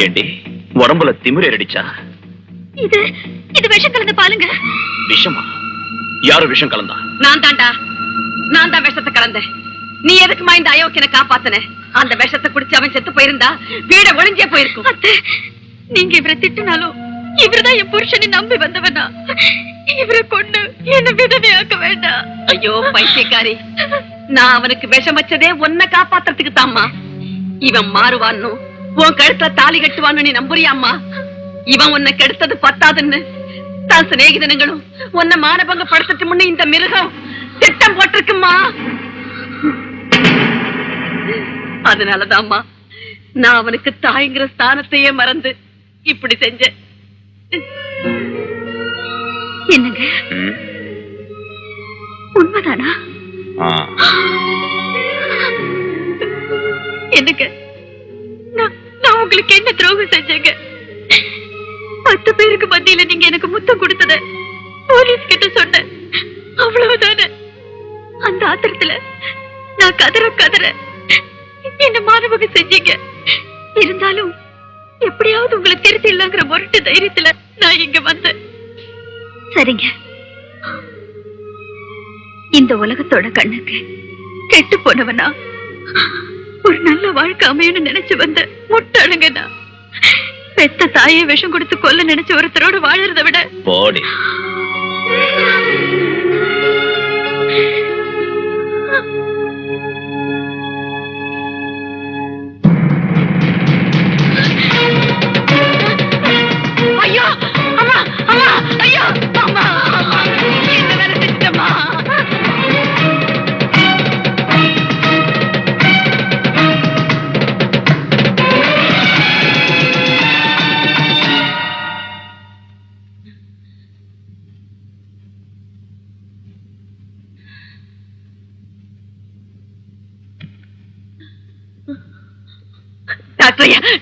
ஏண்டி உடம்புல திமிரடிச்சா? இது விஷம் கலந்து பாலுங்க. விஷமா? யாரு விஷம் கலந்தா? நான் தான்டா. நான் தான் விஷத்தை கலந்தேன். நீ எதுக்குமா இந்த அயோக்கியனை காப்பாத்தன? அந்த விஷத்தை குடிச்சு அவன் செத்து போயிருந்தா வீட ஒளிஞ்சே போயிருக்கும். நீங்க இவரை திட்டினாலும் இவர்தான் என் புருஷனை நம்பி வந்தவனா. இவரை கொண்டு என்ன விதவையாக்க வேண்டாம். ஐயோ பைத்தியக்காரி, நான் அவனுக்கு விஷம் வச்சதே உன்னை காப்பாத்துறதுக்கு தாம்மா. இவன் மாறுவான்னு உன் கழுத்துல தாலி கட்டுவான்னு நீ நம்புறியாம்மா? இவன் உன்னை கெடுத்தது பத்தாதுன்னு தான் சிநேகிதனுங்களும் உன்னை மானபங்க படுத்துட்டு முன்ன இந்த மிருகம் திட்டம் போட்டிருக்குமா? அதனாலதாம்மா நான் அவனுக்கு தாய்ங்கிற ஸ்தானத்தையே மறந்து இப்படி செஞ்சேன். என்னங்க உண்மைதானா? என்னங்க நான் உங்களுக்கு என்ன துரோகம் செஞ்சேங்க? 10 பேருக்கு மத்தியில நீங்க எனக்கு முத்தம் கொடுத்தத போலீஸ் கிட்ட சொன்னேன், அவ்வளவுதானே. அந்த ஆத்திரத்துல நான் கதற என்ன மானவக செஞ்சீங்க. இருந்தாலும் எப்படியாவது உங்களை திருத்திடலாங்கிற முரட்டு தைரியத்துல நான் இங்க வந்தேன். சரிங்க, இந்த உலகத்தோட கண்ணுக்கு கெட்டு போனவனா ஒரு நல்ல வாழ்க்கை அமையன்னு நினைச்சு வந்த முட்டாளுங்கண்ணா. பெத்த தாயை விஷம் கொடுத்து கொல்ல நினைச்ச ஒருத்தரோடு வாழறதை விட போடி. ஐயோ அம்மா, அம்மா, ஐயோ அம்மா, என்ன வேலை செஞ்சிட்டம்மா?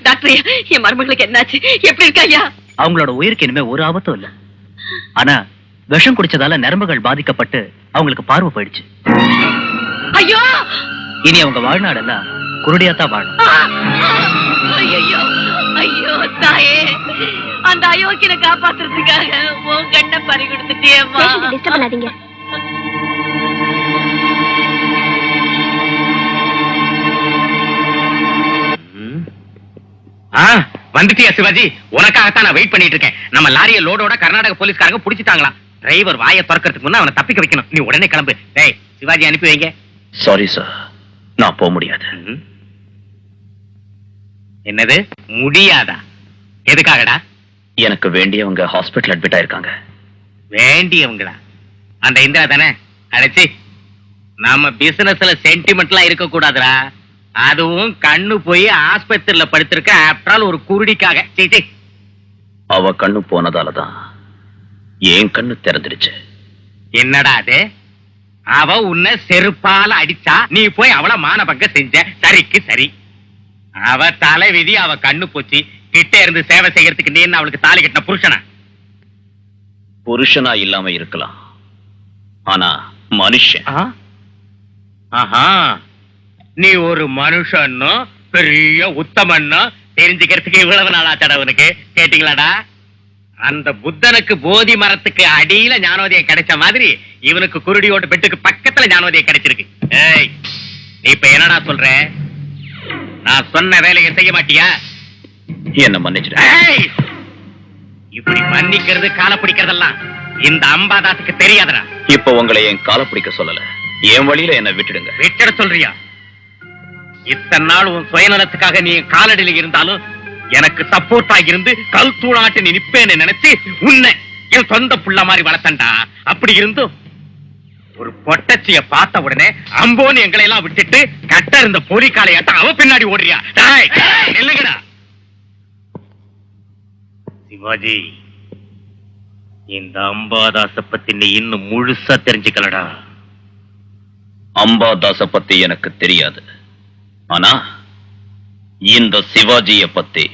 டாக்டர், என் மருமகளுக்கு என்னாச்சு? எப்படி இருக்கா ஐயா? அவங்களோட உயிருக்கு இனிமே ஒரு ஆபத்தும் இல்ல. ஆனா விஷம் குடிச்சதால நரம்புகள் பாதிக்கப்பட்டு அவங்களுக்கு பார்வை போயிடுச்சு. ஐயோ, இனி அவங்க வாழ்நாடெல்லாம் குருடியாத்தான் வாழும். ஐயோ ஐயோ தாயே, அந்த அயோக்கியனை காப்பாத்துறதுக்காக உன் கண்ணை பறி கொடுத்துட்டியேம்மா. டிஸ்டர்ப் பண்ணாதீங்க. வந்துட்டியா சிவாஜி? உனக்காகத்தான் நான் வெயிட் பண்ணிட்டு இருக்கேன். நம்ம லாரிய லோடோட கர்நாடக போலீஸ்காரங்க புடிச்சிட்டாங்களா? டிரைவர் வாயை திறக்கிறதுக்கு முன்ன அவனை தப்பிக்க வைக்கணும். நீ உடனே கிளம்பு. டேய் சிவாஜி அனுப்பி வைங்க. சாரி சார், நான் போக முடியாது. என்னது முடியாதா? எதுக்காகடா? எனக்கு வேண்டியவங்க ஹாஸ்பிட்டல் அட்மிட் ஆயிருக்காங்க. வேண்டியவங்களா? அந்த இந்திரா தானே? அழைச்சி, நம்ம பிசினஸ்ல சென்டிமெண்ட்லாம் இருக்க கூடாதுடா. அதுவும் கண்ணு போய் ஆஸ்பத்திரியில படுத்திருக்க ஆப்டரால் ஒரு குருடிக்காக. சீச்சி, அவ கண்ணு போனதாலதான் என் கண்ணு திறந்துடுச்சு. என்னடா அது? அவ உன்னை செருப்பால அடிச்சா, நீ போய் அவளை மானபங்க செஞ்ச. சரிக்கு சரி. அவ தலை விதி, அவ கண்ணு போச்சு. கிட்ட இருந்து சேவை செய்யறதுக்கு நீ என்ன அவளுக்கு தாலி கட்டின புருஷனா? புருஷனா இல்லாம இருக்கலாம், ஆனா மனுஷன். ஆஹா, நீ ஒரு மனுஷன்னு பெரிய உத்தமன்னு தெரிஞ்சுக்கிறதுக்கு இவ்வளவு நாளா தடவனுக்கு கேட்டீங்களாடா? அந்த புத்தனுக்கு போதி மரத்துக்கு அடியில ஞானோதயம் கிடைச்ச மாதிரி இவனுக்கு குருடியோட பெட்டுக்கு பக்கத்துல ஞானோதயம் கிடைச்சிருக்கு. ஏய், நீ இப்ப என்னடா சொல்ற? நான் சொன்ன வேலையை செய்ய மாட்டியா? என்ன மன்னிச்சிடு. ஏய், இப்படி மன்னிக்கிறது கால பிடிக்கிறதெல்லாம் இந்த அம்பாதாசுக்கு தெரியாதடா. இப்ப உங்களை என் கால பிடிக்க சொல்லல, என் வழியில என்ன விட்டுடுங்க. விட்டுட சொல்றியா? இத்தனை நாள் உன் சுயநலத்துக்காக நீ காலடியில இருந்தாலும் எனக்கு சப்போர்ட்டா இருந்து கல் தூணாட்டு நீ நிப்பேன்னு நினைச்சு உன்னை என் சொந்த புள்ள மாதிரி வளர்த்தண்டா. அப்படி இருந்தும் ஒரு பொட்டச்சிய பார்த்த உடனே அம்போன்னு எங்களை எல்லாம் விட்டுட்டு கட்ட இருந்த பொறிக்காலையாட்ட அவ பின்னாடி ஓடுறியா? நில்லுங்கடா சிவாஜி. இந்த அம்பாதாச பத்தி நீ இன்னும் முழுசா தெரிஞ்சுக்கலடா. அம்பாதாச பத்தி எனக்கு தெரியாது, ஆனா இந்த சிவாஜிய பத்தி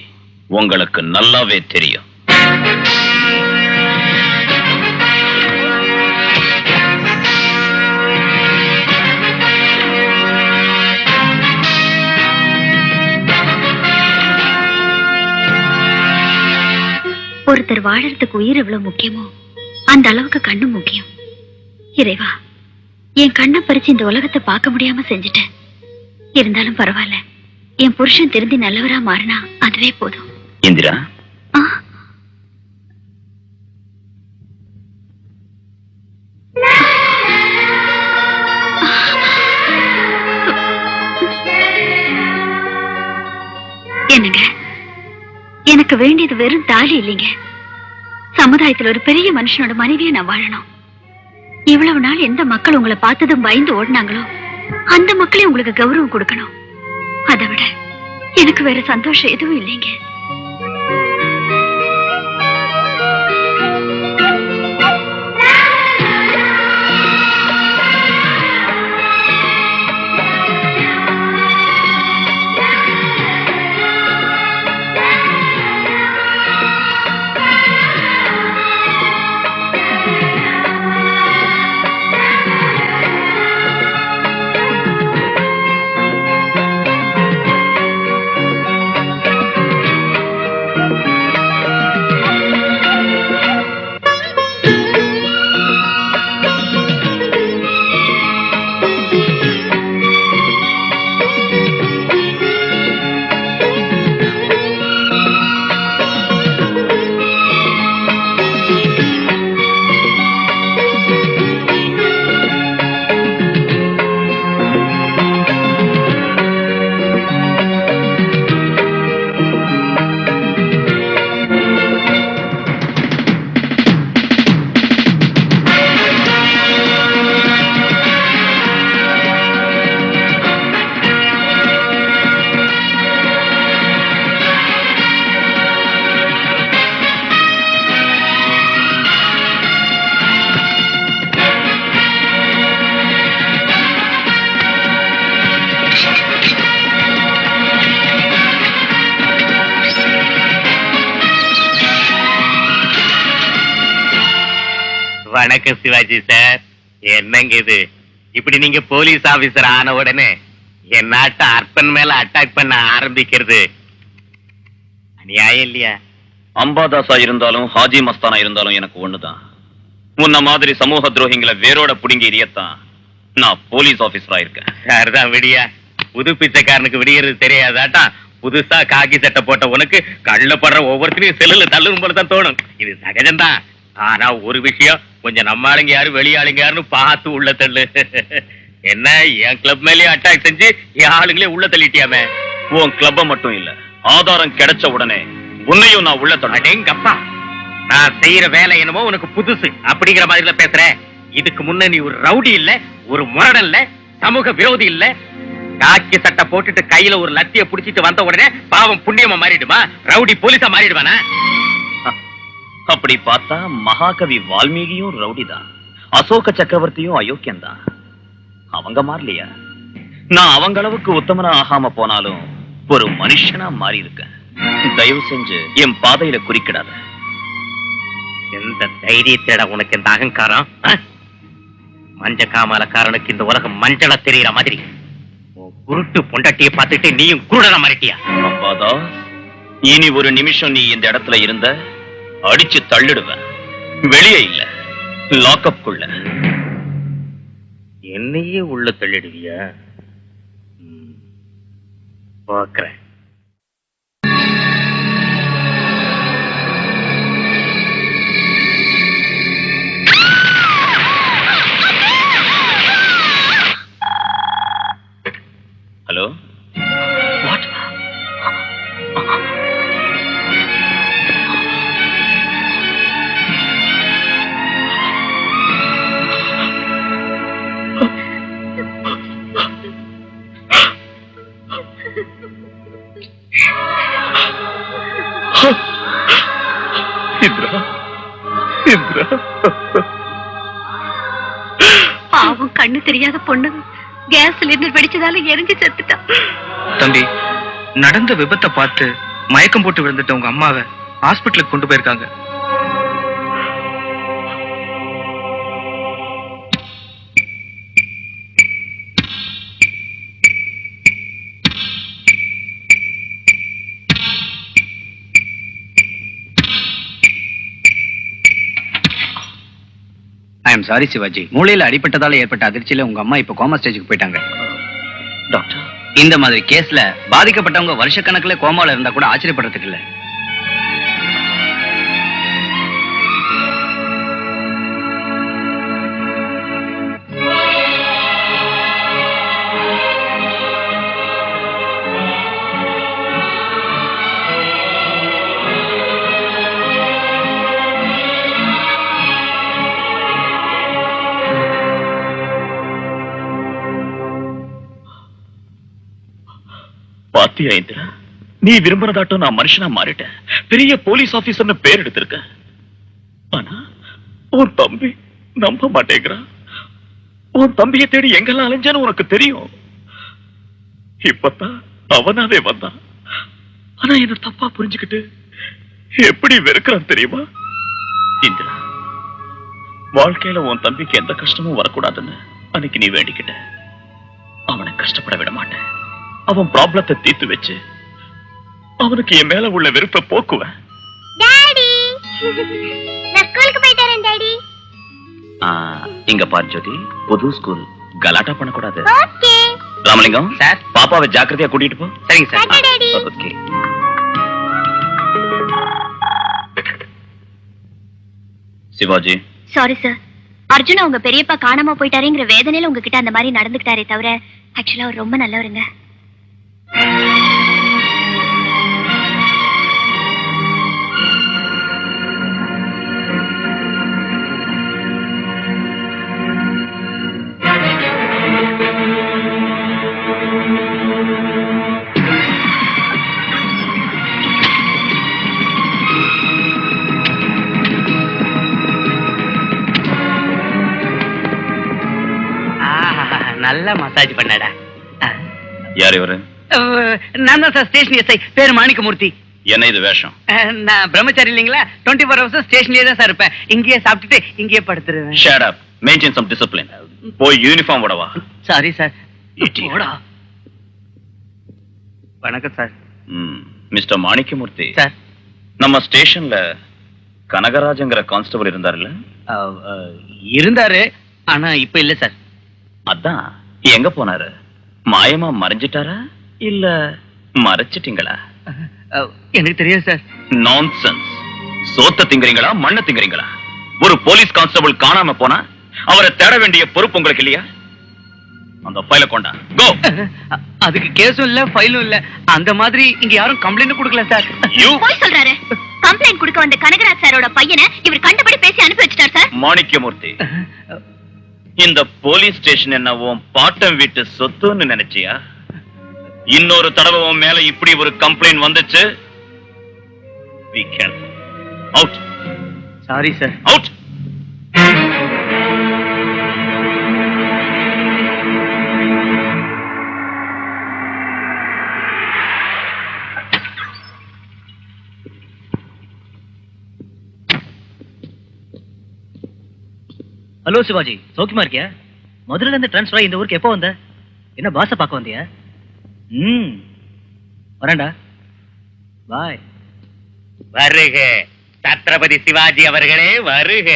உங்களுக்கு நல்லாவே தெரியும். ஒருத்தர் வாழறதுக்கு உயிர் எவ்வளவு முக்கியமோ அந்த அளவுக்கு கண்ணு முக்கியம். இறைவா, என் கண்ணை பறிச்சு இந்த உலகத்தை பார்க்க முடியாம செஞ்சுட்டேன். இருந்தாலும் பரவாயில்ல, என் புருஷன் திருந்தி நல்லவரா மாறினா அதுவே போதும். இந்திரா, என்னங்க, எனக்கு வேண்டியது வெறும் தாலி இல்லைங்க. சமுதாயத்துல ஒரு பெரிய மனுஷனோட மனைவியை நான் வாழணும். இவ்வளவு நாள் எந்த மக்கள் உங்களை பார்த்ததும் பயந்து ஓடினாங்களோ அந்த மக்களே உங்களுக்கு கௌரவம் கொடுக்கணும். அதை விட எனக்கு வேற சந்தோஷம் எதுவும் இல்லைங்க. வணக்கம் சிவாஜி சார். என்னங்க இது, இப்படி நீங்க போலீஸ் ஆபீசர் ஆன உடனே என் நாட்டை அர்ப்பன் மேல அட்டாக் பண்ண ஆரம்பிக்கிறது அநியாயம் இல்லையா? அம்பாதாசா இருந்தாலும் ஹாஜி மஸ்தானா இருந்தாலும் எனக்கு ஒண்ணுதான். முன்ன மாதிரி சமூக துரோகிங்களை வேரோட புடுங்கி எரியத்தான் நான் போலீஸ் ஆபீசரா இருக்கேன். சார்தான் விடியா, புது பிச்சைக்காரனுக்கு விடியறது தெரியாதாட்டா புதுசா காக்கி சட்டை போட்ட உனக்கு கள்ள படுற ஒவ்வொருத்தரையும் செல்லுல தள்ளும் போலதான் தோணும். இது சகஜம்தான். ஆனா ஒரு விஷயம், கொஞ்சம் நம்ம ஆளுங்க யாரு வெளியாளுங்க யாருன்னு பார்த்து உள்ள தள்ளு. என்ன என் கிளப் மேலேயே அட்டாக் செஞ்சு என் ஆளுங்களே உள்ள தள்ளிட்டியாமே? உன் கிளப்ப மட்டும் இல்ல, ஆதாரம் கிடைச்ச உடனே உன்னையும் நான் உள்ள தள்ளேங்கப்பா. நான் செய்யற வேலை என்னமோ உனக்கு புதுசு அப்படிங்கிற மாதிரி பேசுற. இதுக்கு முன்ன நீ ஒரு ரவுடி இல்ல, ஒரு முரடன் இல்ல, சமூக விரோதி இல்ல. காக்கி சட்டை போட்டுட்டு கையில ஒரு லத்திய புடிச்சிட்டு வந்த உடனே பாவம் புண்ணியமா மாறிடுமா? ரவுடி போலீஸா மாறிடுவானா? அப்படி பார்த்தா மகாகவி வால்மீகியும் ரவுடிதான், அசோக சக்கரவர்த்தியும் அயோக்கியம்தான். அவங்க மாறலையா? நான் அவங்க அளவுக்கு உத்தமனா ஆகாம போனாலும் ஒரு மனுஷனா மாறி இருக்கேன். தயவு செஞ்சு என் பாதையில குறிக்கிடாத. எந்த தைரியத்தோட உனக்கு இந்த அகங்காரம்? மஞ்ச காமாலக்காரனுக்கு இந்த உலகம் மஞ்சளா தெரியற மாதிரி குருட்டு பொண்டாட்டியை பார்த்துட்டு நீயும் குருடனா மாறிட்டியா? அப்பாதா, இனி ஒரு நிமிஷம் நீ இந்த இடத்துல இருந்த அடிச்சு தள்ளிடுவேன். வெளியே இல்ல, லாக்அப் குள்ள. என்னையே உள்ள தள்ளிடுவியா? பாக்குறேன். ஹலோ, இந்திரா, இந்திரா. பாவம், கண்ணு தெரியாத பொண்ணு கேஸ் சிலிண்டர் வெடிச்சதால எரிஞ்சு செத்துட்டா. தம்பி, நடந்த விபத்தை பார்த்து மயக்கம் போட்டு விழுந்துட்ட உங்க அம்மாவை ஹாஸ்பிட்டலுக்கு கொண்டு போயிருக்காங்க. ஐ எம் சாரி சிவாஜி, மூளையில அடிபட்டதால ஏற்பட்ட அதிர்ச்சியில உங்க அம்மா இப்ப கோமா ஸ்டேஜுக்கு போயிட்டாங்க. டாக்டர், இந்த மாதிரி கேஸ்ல பாதிக்கப்பட்டவங்க வருஷக்கணக்கில் கோமால இருந்தா கூட ஆச்சரியப்படுறதுக்கு இல்ல. பாத்தியா இந்திரா, நீ விரும்புறதாட்டம் நான் மனுஷனா மாறிட்டேன். பெரிய போலீஸ் ஆபீசர்னு பேர் எடுத்திருக்கேன். ஆனா உன் தம்பி நம்ப மாட்டேங்கிறான். உன் தம்பியை தேடி எங்கெல்லாம் அலைஞ்சான்னு உனக்கு தெரியும். இப்பதான் அவனாவே வந்தான். ஆனா என்ன தப்பா புரிஞ்சுக்கிட்டு எப்படி வெறுக்கிறான் தெரியுமா? இந்திரா, வாழ்க்கையில உன் தம்பிக்கு எந்த கஷ்டமும் வரக்கூடாதுன்னு அன்னைக்கு நீ வேண்டிக்கிட்ட. அவனை கஷ்டப்பட விட மாட்டேன். அவன் ப்ராப்ளத்தை தீர்த்து வச்சு அவனுக்கு என் மேல உள்ள வெறுப்பை போக்குவேன். டாடி, நான் ஸ்கூலுக்கு போயிட்டு வரேன் டாடி. இங்க பாரு ஜோதி, புது ஸ்கூல், கலாட்டா பண்ணக்கூடாது. ஓகே. ராமலிங்கம் சார், பாப்பாவை ஜாக்கிரதையா கூட்டிட்டு போ. சரிங்க sir. Tata daddy. Okay. Sivaji, sorry sir. Arjun உங்க பெரியப்பா காணாம போயிட்டாருங்கிற வேதனையில உங்ககிட்ட அந்த மாதிரி நடந்துக்கிட்டாரே தவிர ஆக்சுவலா அவர் ரொம்ப நல்லவருங்க. நல்ல மசாஜ் பண்ணடா. யார் இவரு? நான் தான் சார் ஸ்டேஷன் எஸ்ஐ, பேரு மாணிக்கமூர்த்தி. என்ன இது வேஷம்? நான் பிரம்மச்சாரி இல்லைங்களா, 24 ஹவர்ஸ் ஸ்டேஷன்லயே தான் சார் இருப்பேன். இங்கேயே சாப்பிட்டுட்டு இங்கேயே படுத்துருவேன். Shut up. Maintain some discipline. போய் யூனிஃபார்ம் போடவா. Sorry sir. வணக்கம் சார். மிஸ்டர் மாணிக்கமூர்த்தி சார், நம்ம ஸ்டேஷன்ல கனகராஜங்கிற கான்ஸ்டபிள் இருந்தாருல்ல? இருந்தாரு, ஆனா இப்ப இல்ல சார். அதான் எங்க போனாரு? மாயமா மறைஞ்சிட்டாரா இல்ல மறைச்சிட்டீங்களா? எனக்கு தெரியாது சார். நான்சென்ஸ். சோத்த திங்கறீங்களா மண்ண திங்கறீங்களா? ஒரு போலீஸ் கான்ஸ்டபிள் காணாம போனா அவரை தேட வேண்டிய பொறுப்பு உங்களுக்கு இல்லையா? அந்த ஃபைலை கொண்டா. கோ. அதுக்கு கேஸும் இல்ல, ஃபைலும் இல்ல. அந்த மாதிரி இங்க யாரும் கம்ப்ளைண்ட் கொடுக்கல சார். போய் சொல்றாரு. கம்ப்ளைண்ட் கொடுக்க வந்த கனகராஜ் சாரோட பையனை இவர் கண்டபடி பேசி அனுப்பி வச்சிட்டார் சார். மாணிக்கமூர்த்தி, இந்த போலீஸ் ஸ்டேஷன் என்ன உன் பாட்டம் வீட்டு சொத்துன்னு நினைச்சியா? இன்னொரு தடவை உன் மேல இப்படி ஒரு கம்ப்ளைண்ட் வந்துச்சு, we can out. Sorry sir. Out. Hello Sivaji, சௌக்கியமா இருக்கியா? முதல்ல இருந்து டிரான்ஸ்ஃபர் இந்த ஊருக்கு எப்போ வந்த? என்ன பாச பார்க்க வந்தியா? வரேன்டா. பாய். வருக சத்ரபதி சிவாஜி அவர்களே வருக.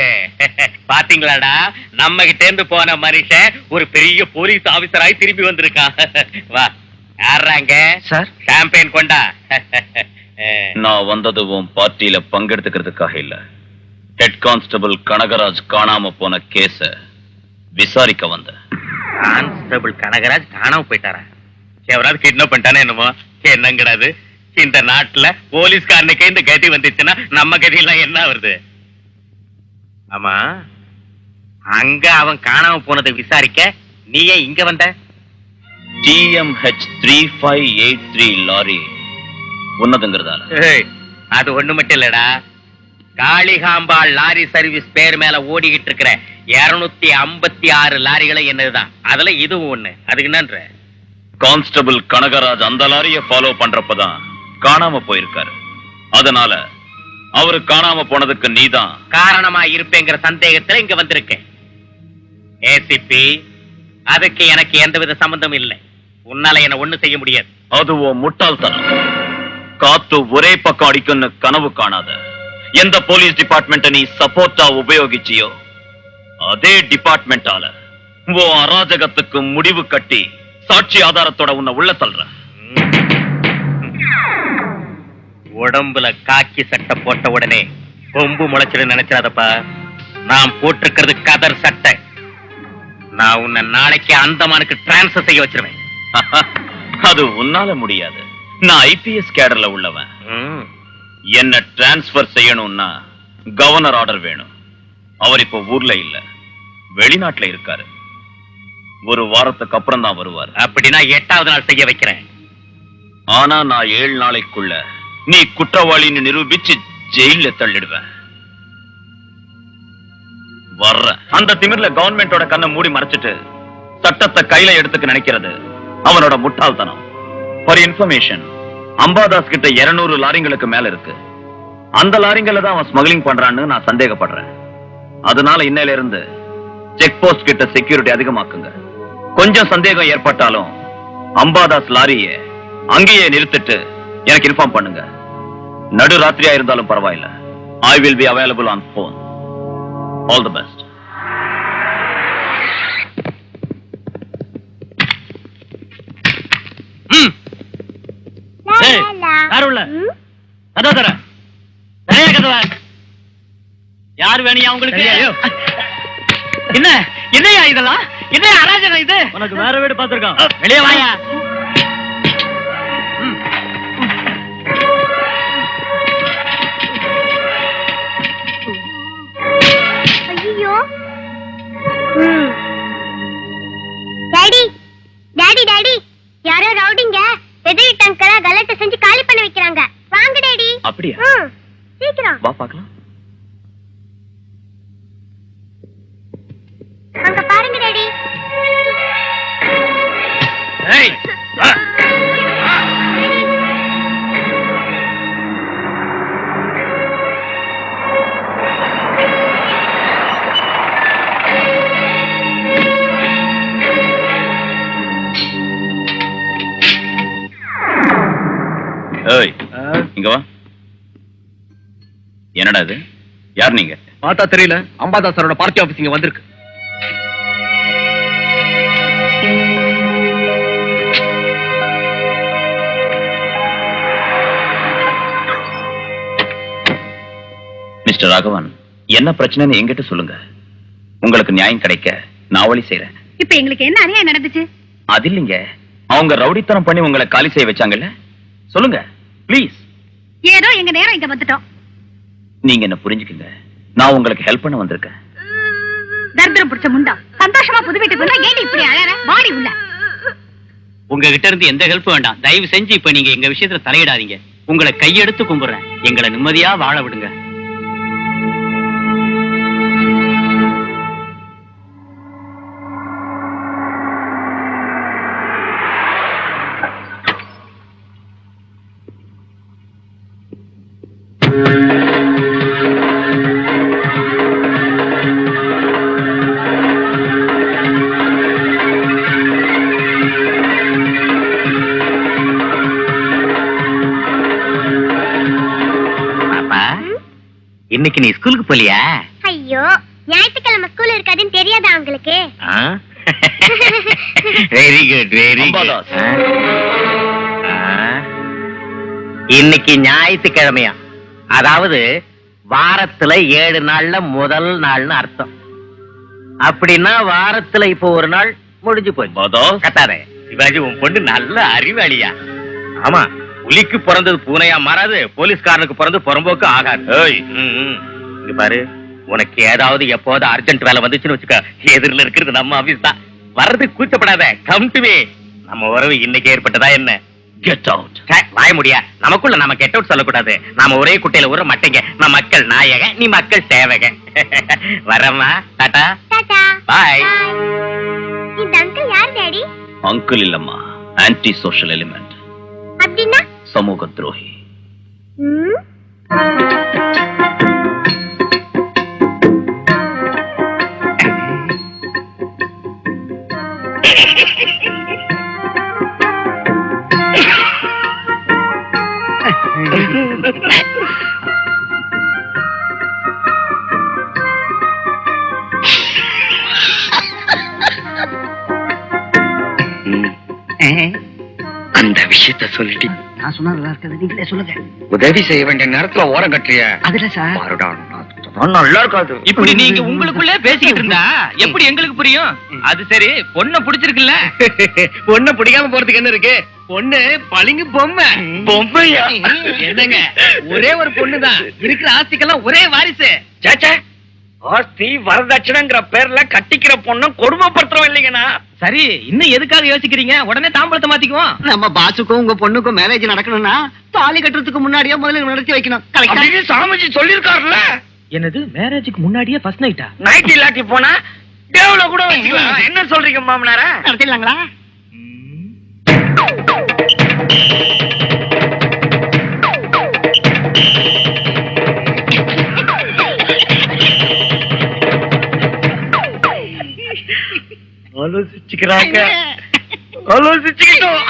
பாத்தீங்களாடா, நம்ம கிட்ட இருந்து போன மனுஷன் ஒரு பெரிய போலீஸ் ஆபீசராய் திரும்பி வந்திருக்கான். வா, யாராங்க சார்? சாம்பியன் கொண்டா. நான் வந்தது உன் பார்ட்டியில பங்கெடுத்துக்கிறதுக்காக இல்ல. ஹெட் கான்ஸ்டபிள் கனகராஜ் காணாம போன கேஸ விசாரிக்க வந்த. கான்ஸ்டபிள் கனகராஜ் காணாம போயிட்டாரா? எவராது கிட்னாப் பண்ணிட்டானே என்னமோ. என்னங்கிறாது, இந்த நாட்டுல போலீஸ்காரனுக்கே இந்த கதி வந்துச்சுன்னா நம்ம கதி எல்லாம் என்ன வருது? ஆமா, அங்க அவன் காணாம போனதை விசாரிக்க நீ ஏன் இங்க வந்த? TMH 3583 லாரி உன்னதுங்கிறதால. அது ஒண்ணு மட்டும் இல்லடா, காளிகாம்பாள் லாரி சர்வீஸ் பேர் மேல ஓடிக்கிட்டு இருக்கிற 256 லாரிகளும் என்னதுதான். அதுல இதுவும் ஒண்ணு. அதுக்கு என்னன்ற? கான்ஸ்டபிள் கனகராஜ் அந்த லாரிய ஃபாலோ பண்றப்பதான் காணாம போயிருக்காரு. அதனால அவரு காணாம போனதுக்கு நீதான் காரணமா இருப்பேங்கிற சந்தேகத்துல இங்க வந்திருக்கேன். ஏசிபி, அதுக்கு எனக்கு எந்தவித சம்பந்தம் இல்லை. உன்னால என்ன ஒண்ணு செய்ய முடியாது. அதுவோ முட்டாள்தனம். காத்து ஒரே பக்கம் அடிக்கும்னு கனவு காணாத. எந்த போலீஸ் டிபார்ட்மெண்ட்டை நீ சப்போர்ட்டா உபயோகிச்சியோ அதே டிபார்ட்மெண்டால அராஜகத்துக்கு முடிவு கட்டி சாட்சி ஆதாரத்தோட உன்னை உள்ள தள்ளுற. உடம்புல காக்கி சட்டை போட்ட உடனே கொம்பு முளைச்சிட நினைச்சாதப்பா. நான் போட்டிருக்கிறது கதர் சட்டை. நான் உன்னை நாளைக்கு அந்தமானுக்கு டிரான்ஸ்ஃபர் செய்ய வச்சிருவேன். அது உன்னால முடியாது. நான் ஐபிஎஸ் கேடர்ல உள்ளவன். என்ன டிரான்ஸ்பர் செய்யணும்னா கவர்னர் ஆர்டர் வேணும். அவர் இப்ப ஊர்ல இல்ல, வெளிநாட்டுல இருக்காரு. ஒரு வாரத்துக்கு அப்புறம் தான் வருவார். அப்படின்னா 8வது நாள் செய்ய வைக்கிறேன். ஆனா நான் 7 நாளைக்குள்ள நீ குற்றவாளின்னு நிரூபிச்சு ஜெயில தள்ளிடுவேன். வர்ற அந்த திமிர்ல கவர்மெண்டோட கண்ணை மூடி மறைச்சிட்டு சட்டத்தை கையில எடுத்துக்க நினைக்கிறது அவனோட முட்டாள்தனம். ஃபார் இன்ஃபர்மேஷன், அம்பாதாஸ் கிட்ட 200 லாரிங்களுக்கு மேல இருக்கு. அந்த லாரிங்களை தான் அவன் ஸ்மக்லிங் பண்றான்னு நான் சந்தேகப்படுறேன். அதனால இன்னையில இருந்து செக் போஸ்ட் கிட்ட செக்யூரிட்டி அதிகமாக்குங்க. கொஞ்சம் சந்தேகம் ஏற்பட்டாலும் அம்பாதாஸ் லாரியை அங்கேயே நிறுத்திட்டு எனக்கு இன்ஃபார்ம் பண்ணுங்க. நடு ராத்திரியா இருந்தாலும் பரவாயில்ல. I will be available on phone. All the best. யார் வேணியா உங்களுக்கு? என்ன என்னையா இதெல்லாம்? என்ன அராஜகம் இது? உனக்கு வேற வீடு பார்த்திருக்கான். வெளியே வாயா. ஐயோ, டாடி டாடி டாடி, யாரோ ரவுடிங்க எதிரி டங்கல கலட்ட செஞ்சு காலி பண்ண வைக்கிறாங்க. வாங்க டாடி. அப்படியா? சீக்கிரம் வா பார்க்கலாம். அங்க பாருங்க டாடி. ஏய், வா. ஏய், இங்க வா. என்னடா இது? யார் நீங்க? பார்த்தா தெரியல. அம்பாதாஸ் சாரோட பார்ட்டி ஆபீஸ் இங்க வந்திருக்கு. மிஸ்டர் ராகவன், என்ன பிரச்சனைன்னு என்கிட்ட சொல்லுங்க. உங்களுக்கு நியாயம் கிடைக்க நான் வழி செய்றேன். இப்ப எங்களுக்கு என்ன அநியாயம் நடந்துச்சு? அது இல்லைங்க, அவங்க ரவுடித்தனம் பண்ணி உங்களை காலி செய்ய வச்சாங்கல்ல. சொல்லுங்க ப்ளீஸ். ஏதோ எங்க நேரம் இங்க வந்துட்டோம். நீங்க என்ன புரிஞ்சுக்குங்க. நான் உங்களுக்கு ஹெல்ப் பண்ண வந்திருக்கேன். தர்தரம் பிடிச்ச முண்டா, சந்தோஷமா புது வீட்டுக்கு வந்தா ஏன் இப்படி அழற? வாடி உள்ள. உங்ககிட்ட இருந்து எந்த ஹெல்ப் வேண்டாம். தயவு செஞ்சு இப்ப நீங்க எங்க விஷயத்துல தலையிடாதீங்க. உங்களை கையெடுத்து கும்பிடுறேன். எங்களை நிம்மதியா வாழ விடுங்க. இன்னைக்கு நீ ஸ்கூலுக்கு போலியா? ஐயோ, ஞாயிற்றுக்கிழமை ஸ்கூல் இருக்காதுன்னு தெரியாதா உங்களுக்கு? Very good, very good. இன்னைக்கு ஞாயிற்றுக்கிழமையா? அதாவது வாரத்துல 7 நாள்ல முதல் நாள்னு அர்த்தம். அப்படின்னா வாரத்துல இப்போ ஒரு நாள் முடிஞ்சு போச்சு. கத்தாதே சிவாஜி, உன் பொண்ணு நல்ல அறிவாளியா. ஆமா, புலிக்கு பிறந்தது பூனையா மாறாது, போலீஸ்காரனுக்கு பிறந்து புறம்போக்கு ஆகாது. இங்க பாரு, உனக்கு ஏதாவது எப்போது அர்ஜென்ட் வேலை வந்துச்சுன்னு வச்சுக்க, எதிரில இருக்கிறது நம்ம ஆபீஸ் தான். வர்றது கூச்சப்படாத, கம் டு மீ. நம்ம உறவு இன்னைக்கு ஏற்பட்டதா என்ன? Get out. வாய முடியா, நமக்குள்ள நம்ம கெட் அவுட் சொல்லக்கூடாது. நாம ஒரே குட்டையில ஊற மாட்டேங்க. நம்ம மக்கள் நாயக, நீ மக்கள் சேவக. வரமா, டாடா டாடா பாய். இந்த அங்கிள் யார் டாடி? அங்கிள் இல்லம்மா, ஆன்டி சோஷியல் எலிமெண்ட், அப்படின்னா சமூக துரோகி. அந்த விஷயத்த சொல்லிட்டு நான் சொன்னா நல்லா இருக்காது, நீங்களே சொல்லுங்க. உதவி செய்ய வேண்டிய நேரத்துல ஓரம் கட்டுறிய. அதுல சார் நல்லா இருக்காது. இப்படி நீங்க உங்களுக்குள்ளே பேசிக்கிட்டு இருந்தா எப்படி எங்களுக்கு புரியும்? அது சரி, பொண்ணை பிடிச்சிருக்குல்ல? பொண்ணை பிடிக்காம போறதுக்கு என்ன இருக்கு? பொண்ணு பளிங்கு பொம்மை. பொம்மையா? என்னங்க, ஒரே ஒரு பொண்ணுதான், இருக்கிற ஆஸ்திக்கெல்லாம் ஒரே வாரிசு. சாச்சா, ஆஸ்தி வரதட்சணைங்கிற பேர்ல கட்டிக்கிற பொண்ணு கொடுமைப்படுத்துறோம் இல்லைங்கண்ணா. சரி, இன்னும் எதுக்காக யோசிக்கிறீங்க? உடனே தாம்பளத்தை மாத்திக்குவோம். நம்ம பாசுக்கும் உங்க பொண்ணுக்கும் மேரேஜ் நடக்கணும்னா தாலி கட்டுறதுக்கு முன்னாடியே முதல்ல நடத்தி வைக்கணும். அப்படின்னு சாமிஜி சொல்லிருக்காருல்ல. என்னது, மேரேஜுக்கு முன்னாடியே ஃபர்ஸ்ட் நைட்டா? நைட் இல்லாட்டி போனா டேவ்ல கூட வச்சுக்கலாம். என்ன சொல்றீங்க மாமனார? நடத்திடலாங்களா? ஆலோசிச்சுக்கிறாங்க, ஆலோசிச்சுக்கிட்டோம்.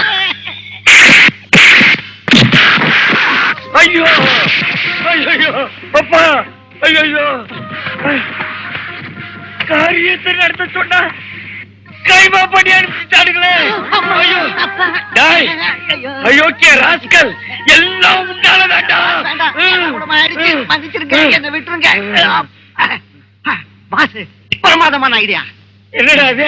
ஐயோ ஐயோ அப்பா, ஐயோ காரியத்தை நடத்த சொன்னா கைமா பண்ணி அனுப்பிச்சாடுங்களே. ஐயோ அயோக்கிய ராஸ்கல், எல்லாம் உண்டாலதாண்டா. என்ன விட்டுருங்க பாஸ். பிரமாதமான ஐடியா. என்னடா அது?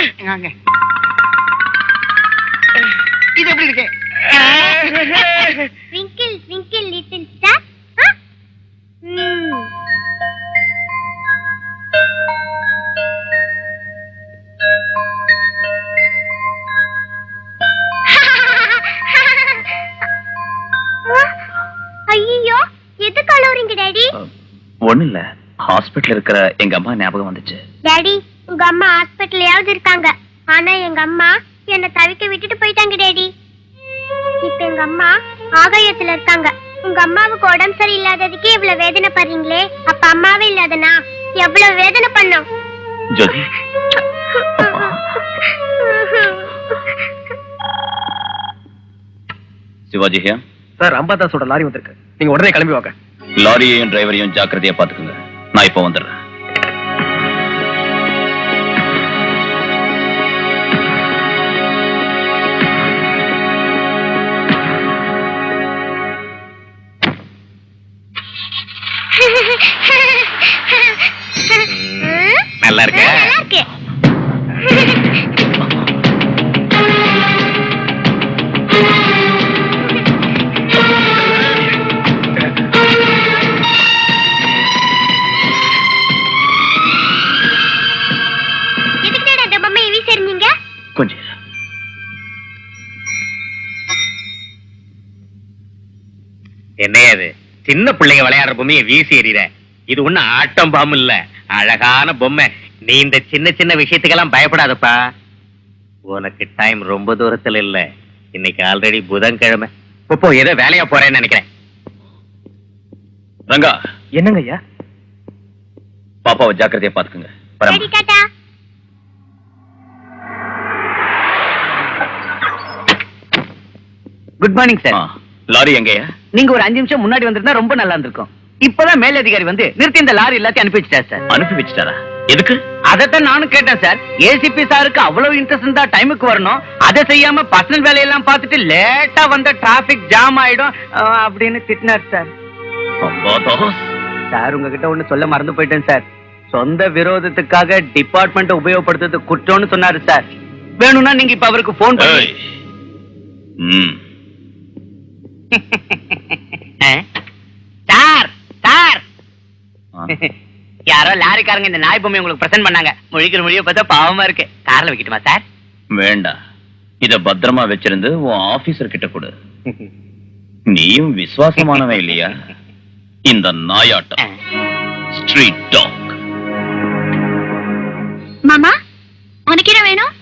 இது எப்படி இருக்கு? Twinkle twinkle little star. ஐயோ, எதுக்கு அழுறீங்க டாடி? ஒண்ணு இல்ல, ஹாஸ்பிடல்ல இருக்கிற எங்க அம்மா ஞாபகம் வந்துச்சு. டாடி, உங்க அம்மா ஹாஸ்பிடல்லையாவது இருக்காங்க, ஆனா எங்க அம்மா என்ன தவிக்க விட்டுட்டு போயிட்டாங்க டாடி. இப்ப எங்க அம்மா ஆகாயத்துல இருக்காங்க. உங்க அம்மாவுக்கு உடம்பு சரியில்லாததுக்கு இவ்வளவு வேதனை பண்றீங்களே, அப்ப அம்மாவே இல்லாதனா எவ்வளவு வேதனை பண்ணோம். ஜோதி, சிவாஜி ஹியா. சார், அம்பாதாஸோட லாரி வந்திருக்கு, நீங்க உடனே கிளம்பி வாங்க. லாரியையும் டிரைவரையும் ஜாக்கிரதையா பாத்துக்குங்க. நான் இப்ப வந்துடுறேன். நல்லா இருக்கு. கொஞ்சம் என்னையாது சின்ன பிள்ளைங்க விளையாடுற பொம்மையை வீசி எறிற? இது ஒண்ணு ஆட்டம் பாம்பு இல்ல, அழகான பொம்மை. நீ இந்த சின்ன சின்ன விஷயத்துக்கெல்லாம் பயப்படாதப்பா. உனக்கு டைம் ரொம்ப தூரத்துல இல்ல, இன்னைக்கு ஆல்ரெடி புதன்கிழமை. இப்போ ஏதோ வேலையா போறேன்னு நினைக்கிறேன். ரங்கா. என்னங்க ஐயா? பாப்பாவை ஜாக்கிரதையா பாத்துக்குங்க. Good morning sir. லாரி எங்கயா? நீங்க ஒரு 5 நிமிஷம் முன்னாடி வந்திருந்தா ரொம்ப நல்லா இருந்திருக்கும். இப்பதான் மேலதிகாரி வந்து நிறுத்தி இந்த லாரி எல்லாத்தையும் அனுப்பி வச்சிட்டார் சார். அனுப்பி வச்சுட்டாரா? எதுக்கு? அதைத்தான் நானும் கேட்டேன் சார். ஏசிபி சாருக்கு அவ்வளவு இன்ட்ரெஸ்ட் இருந்தா டைமுக்கு வரணும், அதை செய்யாம பர்சனல் வேலையெல்லாம் பார்த்துட்டு லேட்டா வந்த டிராபிக் ஜாம் ஆயிடும் அப்படின்னு திட்டினார் சார். சார் உங்ககிட்ட ஒண்ணு சொல்ல மறந்து போயிட்டேன் சார். சொந்த விரோதத்துக்காக டிபார்ட்மெண்ட் உபயோகப்படுத்துறது குற்றம்னு சொன்னாரு சார். வேணும்னா நீங்க இப்ப அவருக்கு போன் பண்ணி சார் சார் யாரோ லாரிக்காரங்க இந்த நாய் பொம்மை உங்களுக்கு பிரசன்ட் பண்ணாங்க. முழிக்கிற மொழியை பார்த்தா பாவமா இருக்கு. கார்ல வைக்கட்டுமா சார்? வேண்டாம், இத பத்திரமா வச்சிருந்து உன் ஆபீசர் கிட்ட கொடு. நீயும் விசுவாசமானவன் இல்லையா? இந்த நாயாட்டம் ஸ்ட்ரீட் டாக். மாமா உனக்கு என்ன வேணும்?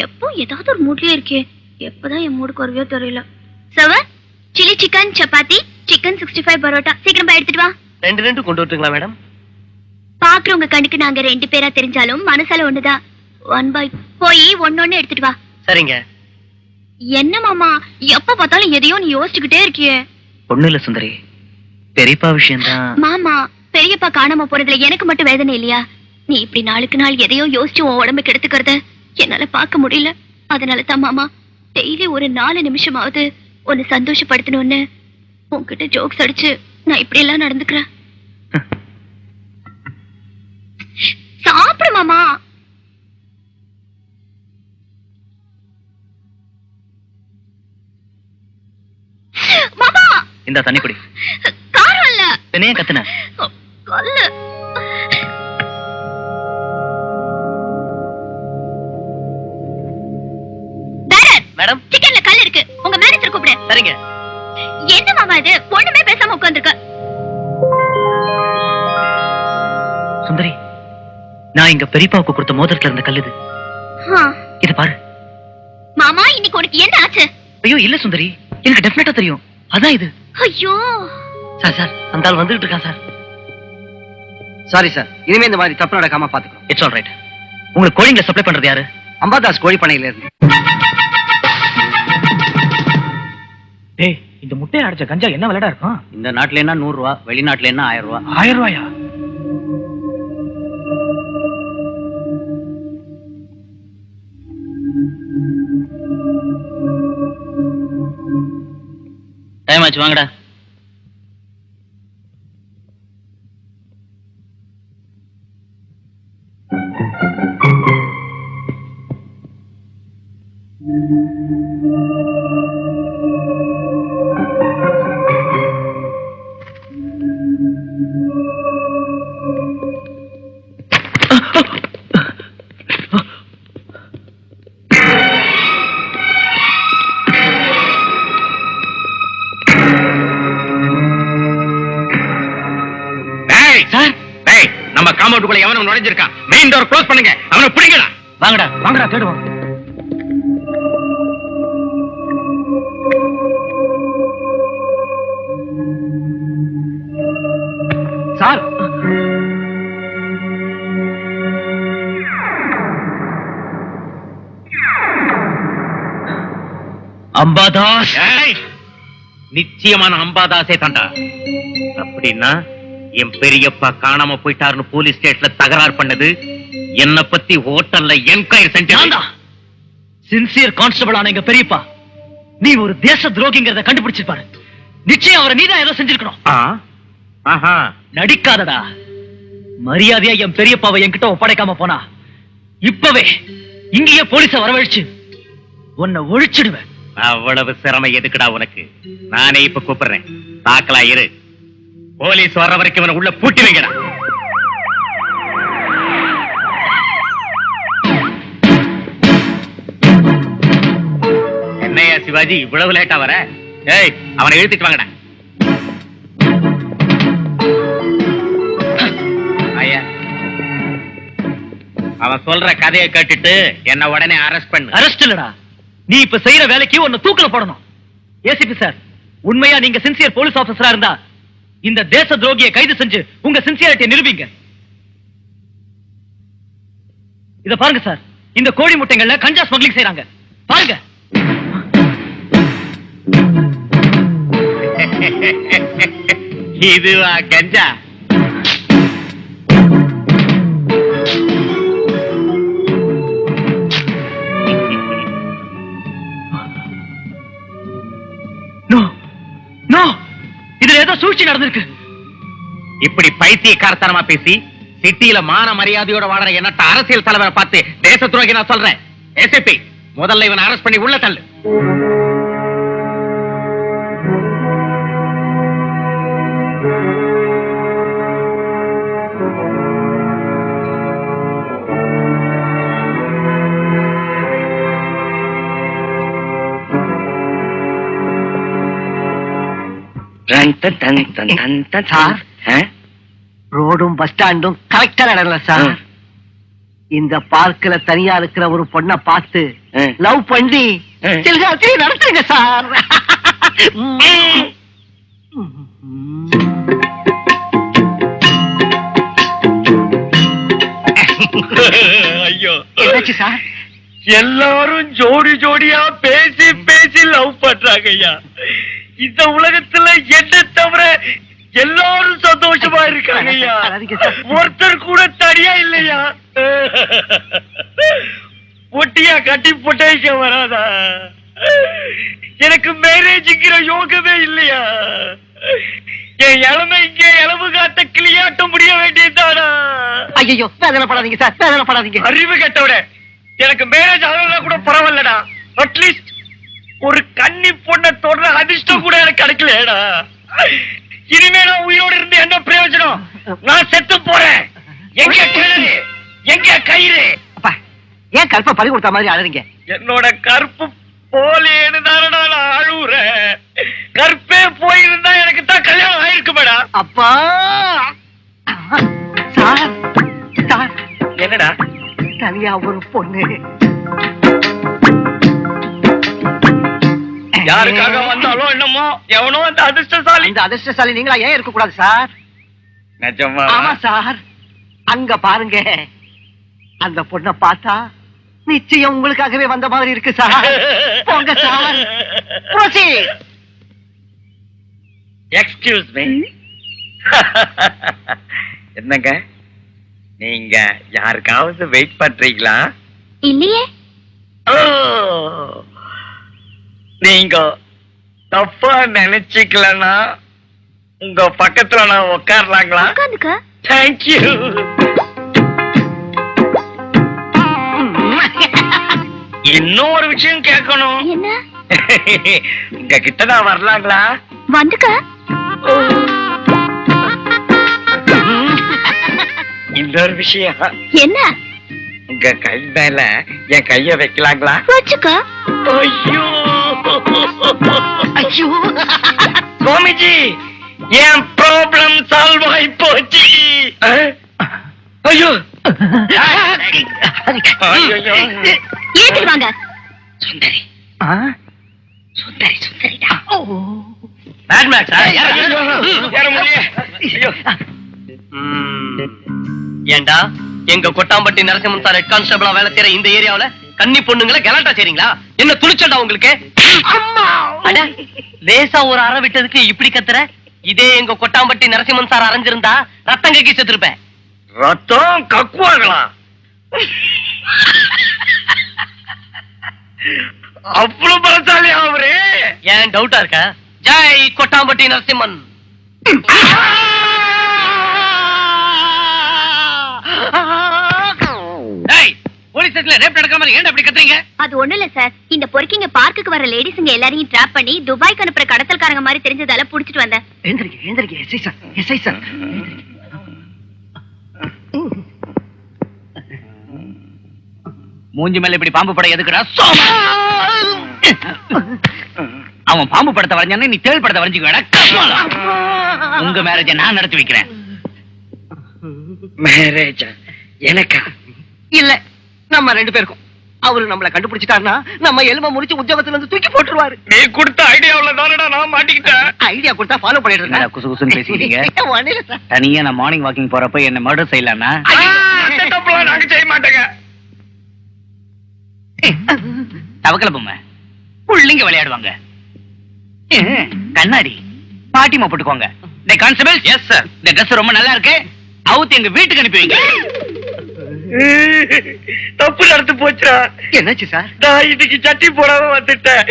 எப்போ ஏதாவது ஒரு மூட்லயே இருக்கே, எப்பதான் என் மூடுக்கு வருவியோ தெரியல. சவர் chilli chicken chapati chicken 65 parotta சீக்கிரம் போய் எடுத்துட்டு வா. ரெண்டு கொண்டு வரட்டுங்களா மேடம்? பாக்குறவங்க கண்ணுக்கு நாங்க 2 பேரா தெரிஞ்சாலும் மனசால ஒண்ணுதான். 1 by போய் ஒன்னொன்னு எடுத்துட்டு வா. சரிங்க. என்ன மாமா எப்ப பார்த்தாலும் எதையோ நீ யோசிச்சுக்கிட்டே இருக்கியே? ஒண்ணு இல்ல சுந்தரி, பெரியப்பா விஷயம்தான். மாமா பெரியப்பா காணாம போறதுல எனக்கு மட்டும் வேதனை இல்லையா? நீ இப்படி நாளுக்கு நாள் எதையோ யோசிச்சு உன் உடம்புக்கு எடுத்துக்கிறத என்னால பார்க்க முடியல. அதனால தான் மாமா டெய்லி ஒரு 4 நிமிஷமாவது உன்னை சந்தோஷப்படுத்தணும்னு உன்கிட்ட ஜோக்ஸ் அடிச்சு நான் இப்படி எல்லாம் நடந்துக்கிறேன். சாப்பிடு மாமா. மாமா இந்த தண்ணி குடி. காரம் இல்ல. என்னைய கத்துன? கல்லு. மேடம் சிக்கன்ல கல் இருக்கு. உங்க மேனேஜர் கூப்பிடு. சரிங்க. என்ன மாமா இது ஒண்ணுமே பேசாம உட்கார்ந்திருக்க? சுந்தரி, நான் இங்க பெரியப்பாவுக்கு கொடுத்த மோதிரத்துல இருந்த கல் இது. இது பாரு. மாமா இன்னைக்கு உனக்கு என்ன ஆச்சு? ஐயோ இல்ல சுந்தரி, எனக்கு டெஃபினட்டா தெரியும். அதான் இது. ஐயோ சார் சார் அந்த ஆள் வந்துட்டு இருக்கான் சார். சாரி சார், இனிமே இந்த மாதிரி தப்பு நடக்காம பாத்துக்கணும். It's all right. உங்களுக்கு கோழிங்களை சப்ளை பண்றது யாரு? அம்பாதாஸ் கோழி பண்ணையில இருந்து. டேய், இந்த முட்டையை அடைச்ச கஞ்சா என்ன விலைடா இருக்கும்? இந்த நாட்டுல என்ன 100 ரூபா, வெளிநாட்டுல என்ன 1000 ரூபா. 1000 ரூபாயா? டைம் ஆச்சு, வாங்கடா. நம்ம காம்பவுண்டுக்குள்ள எவனும் நுழைஞ்சிருக்கான். மெயின் டோர் க்ளோஸ் பண்ணுங்க. அவனை பிடிங்கடா. வாங்கடா வாங்கடா தேடுவோம். சார் அம்பாதாஸ். நிச்சயமான அம்பாதாஸே தாண்டா. அப்படின்னா என் பெரியப்பா காணாம போயிட்டாருன்னு போலீஸ் ஸ்டேஷன்ல தகராறு பண்ணது, என்ன பத்தி ஹோட்டல்ல என்கொயரி செஞ்சாங்க. சின்சியர் கான்ஸ்டபிள் ஆன எங்க பெரியப்பா நீ ஒரு தேச துரோகிங்கிறத கண்டுபிடிச்சிருப்பாரு. நிச்சயம் அவரை நீதான் ஏதோ செஞ்சிருக்கணும். நடிக்காதடா. மரியாதையா என் பெரியப்பாவை என்கிட்ட ஒப்படைக்காம போனா இப்பவே இங்கேயே போலீஸ வரவழைச்சு உன்னை ஒழிச்சிடுவேன். அவ்வளவு சிரமம் எதுக்குடா உனக்கு? நானே இப்ப கூப்பிடுறேன். தாக்கலா இரு. போலீஸ் வர்ற வரைக்கும் இவனை உள்ள பூட்டி வைங்கடா. என்னையா சிவாஜி இவ்வளவு லேட்டா வர? ஏய், அவனை இழுத்துட்டு வாங்கடா. ஐயா, அவன் சொல்ற கதையை கேட்டுட்டு என்ன உடனே அரெஸ்ட் பண்ணு. அரெஸ்ட் இல்லடா, நீ இப்ப செய்யற வேலைக்கு உன்னை தூக்கல போடணும். ஏசிபி சார், உண்மையா நீங்க சின்சியர் போலீஸ் ஆபீசரா இருந்தா இந்த தேச துரோகியை கைது செஞ்சு உங்க சின்சியாரிட்டியை நிரூபிங்க. இத பாருங்க சார், இந்த கோழி முட்டைகள்ல கஞ்சா ஸ்மக்லிங் செய்றாங்க. பாருங்க. இதுவா கஞ்சா? இதுல ஏதோ சூழ்ச்சி நடந்திருக்கு. இப்படி பைத்தியக்காரத்தனமா பேசி சிட்டியில மான மரியாதையோட வாழற எண்ணற்ற அரசியல் தலைவரை பார்த்து தேச துரோகி நான் சொல்றேன். ஏசிபி, முதல்ல இவனை அரெஸ்ட் பண்ணி உள்ள தள்ளு. சார், ரோடும் பஸ் ஸ்டாண்டும் கரெக்டா நடக்கல சார். இந்த பார்க்ல தனியா இருக்கிற ஒரு பொண்ணை பார்த்து லவ் பண்ணி நடத்துங்க சார். ஐயோ, என்னாச்சு சார்? எல்லாரும் ஜோடி ஜோடியா பேசி பேசி லவ் பண்றாங்க ஐயா. இந்த உலகத்துல என்ன தவிர எல்லாரும் சந்தோஷமா இருக்காங்க ஐயா. ஒருத்தர் கூட தனியா இல்லையா? பொட்டியா கட்டி பொட்டேஷ வராதா? எனக்கு மேரேஜ்ங்கிற யோகமே இல்லையா? என் இளமை இங்கே இளவு காத்த கிளியாட்ட முடிய வேண்டியதானா? ஐயோ, வேதனைப்படாதீங்க சார், வேதனைப்படாதீங்க. அறிவு கட்டவிட எனக்கு மேரேஜ் ஆகலன்னா கூட பரவாயில்லடா. அட்லீஸ்ட் ஒரு கன்னி பொண்ணை தொடர அதிர்ஷ்டம் கூட எனக்கு கிடைக்கலடா. இனிமே நான் உயிரோடு இருந்து என்ன பிரயோஜனம்? நான் செத்து போறேன். எங்க கிணறு, எங்க கயிறு? ஏன் கற்பை பறி கொடுத்த மாதிரி அழுறீங்க? என்னோட கற்பு போலேன்னு தானே நான் அழுவுறேன். கற்பே போயிருந்தா எனக்கு தான் கல்யாணம் ஆயிருக்கு மேடா. அப்பா சார், சார், என்னடா தனியா ஒரு பொண்ணு யாருக்காக வந்தாலும் என்னமோ எவனோ அந்த அதிர்ஷ்டசாலி. இந்த அதிர்ஷ்டசாலி நீங்களா ஏன் இருக்க கூடாது சார்? நிஜமா? ஆமா சார். அங்க பாருங்க, அந்த பொண்ணை பார்த்தா நிச்சயம் உங்களுக்காகவே வந்த மாதிரி இருக்கு சார். போங்க சார். Excuse me. என்னங்க, நீங்க யாருக்காவது வெயிட் பண்றீங்களா? இல்லையே. நீங்க தப்பா நினைச்சுக்கலன்னா உங்க பக்கத்துல நான் உட்காரலாங்களா? உட்காந்துக்க. தேங்க்யூ. இன்னும் ஒரு விஷயம் கேட்கணும். என்ன? உங்க கிட்ட நான் வரலாங்களா? வந்துக்க. இன்னொரு விஷயம். என்ன? உங்க கை மேல என் கைய வைக்கலாங்களா? வச்சுக்க. ஐயோ ஐயோ, சுவாமிஜி, என் ப்ராப்ளம் சால்வ் ஆகி போச்சு. ஐயோ ஏத்துட்டு வாங்க. சுந்தரி, சுந்தரி, சுந்தரிடா. ஏண்டா எங்க கொட்டாம்பட்டி நரசிம்மன் சார் ஹெட் கான்ஸ்டபிளா வேலை செய்யற இந்த ஏரியாவுல கன்னி பொண்ணுங்களை கலாட்டா செய்றீங்களா? என்ன துணிச்சல்டா உங்களுக்கு? அட, லேசா ஒரு அறை விட்டதுக்கு இப்படி கத்துற? இதே எங்க கொட்டாம்பட்டி நரசிம்மன் சார் அரைஞ்சிருந்தா ரத்தம் கக்கி செத்துருப்பேன். ரத்தம் கக்குவாங்களா? அவ்வளவு பலசாலி அவரு? ஏன் டவுட்டா இருக்க? ஜெய் கொட்டாம்பட்டி நரசிம்மன். போலீஸ் ஸ்டேஷன்ல ரேப் நடக்கிற மாதிரி ஏன் அப்படி கத்துறீங்க? அது ஒண்ணு இல்ல சார். இந்த பொறுக்கிங்க பார்க்குக்கு வர லேடிஸ்ங்க எல்லாரையும் ட்ராப் பண்ணி துபாய்க்கு அனுப்புற கடத்தல்காரங்க மாதிரி தெரிஞ்சதால புடிச்சிட்டு வந்தேன். எழுந்திருங்க, எழுந்திருங்க. SI sir, SI sir. மூஞ்சி மேல இப்படி பாம்பு படம் எதுக்குடா? அவன் பாம்பு படத்தை வரைஞ்சானே நீ தேள் படத்தை வரைஞ்சுக்குவேடா. உங்க மேரேஜ நான் நடத்தி வைக்கிறேன். மேரேஜ் எனக்கா? இல்ல, நம்ம ரெண்டு பேருக்கும். அவரு நம்மள கண்டுபிடிச்சிட்டாருன்னா நம்ம எலும்ப முடிச்சு உத்தியோகத்துல இருந்து தூக்கி போட்டுருவாரு. நீ கொடுத்த ஐடியாவுல தானடா நான் மாட்டிக்கிட்டேன். ஐடியா கொடுத்தா ஃபாலோ பண்ணிட்டு இருக்கேன். குசு குசுன்னு பேசிட்டீங்க. ஒண்ணு இல்ல சார். தனியா நான் மார்னிங் வாக்கிங் போறப்ப என்ன மர்டர் செய்யலாம்னா? அந்த தப்புலாம் நாங்க செய்ய மாட்டேங்க. தவக்கல பொம்மை புள்ளிங்க விளையாடுவாங்க. கண்ணாடி பாட்டிமா போட்டுக்கோங்க. டேய் கான்ஸ்டபிள். Yes sir. இந்த ட்ரெஸ் ரொம்ப நல்லா இருக்கு. அவுத்து எங்க வீட்டுக்கு அனுப்பி வைங்க. தப்பு நடந்து போச்சா? என்னாச்சு சார்? நான் இன்னைக்கு சட்டி போடாம வந்துட்டேன்.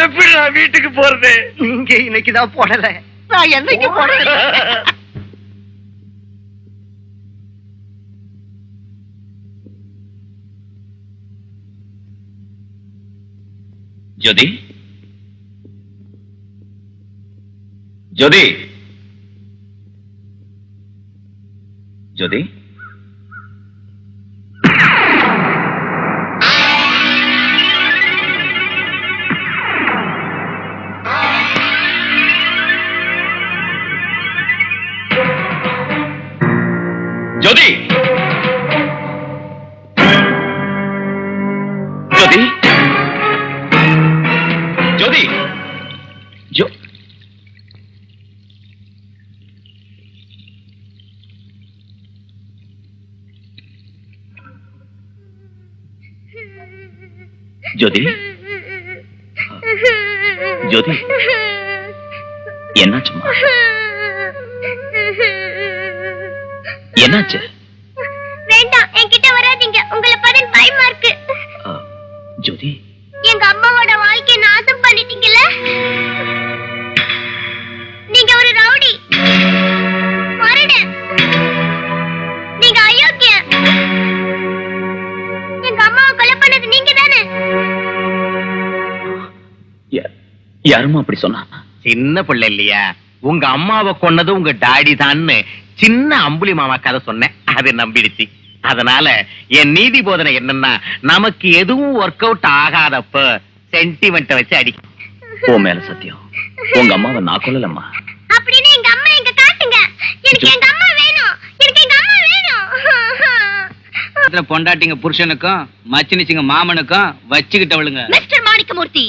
எப்படி நான் வீட்டுக்கு போறது? நீங்க இன்னைக்குதான் போடல. நான் என்னைக்கு போடல. ஜோதி, ஜோதி, ஜோதி. ஜோதி, ஜோதி, ஜோதி, ஜோ ஜோதி, ஜோதி, என்னாச்சுமா? என்னாச்சு? வேண்டாம், என்கிட்ட வராதீங்க. உங்களை பதில் பயமா இருக்கு. ஜோதி, எங்க அம்மாவோட வாழ்க்கையை நாசம் பண்ணிட்டீங்கல்ல. நீங்க ஒரு ரவுடி, மருடன், நீங்க அயோக்கியன். எங்க அம்மாவை கொலை பண்ணது நீங்க தானே? யாருமா அப்படி சொன்னா? சின்ன பிள்ளை இல்லையா? உங்க அம்மாவை கொன்னது உங்க டாடி தான்னு சின்ன அம்புலி மாமா கதை சொன்னேன். அது நம்பிடுச்சு. அதனால என் நீதி போதனை என்னன்னா, நமக்கு எதுவும் ஒர்க் அவுட் ஆகாதப்ப சென்டிமெண்ட்டை வச்சு அடி. ஓ மேல சத்தியம், உங்க அம்மாவை நான் கொல்லலம்மா. அப்படின்னு எங்க அம்மா எங்க காட்டுங்க. எனக்கு எங்க அம்மா வேணும். எனக்கு எங்க அம்மா வேணும். பொண்டாட்டிங்க புருஷனுக்கும் மச்சினிச்சிங்க மாமனுக்கும் வச்சுக்கிட்டவளுங்க. மிஸ்டர் மாணிக்கமூர்த்தி,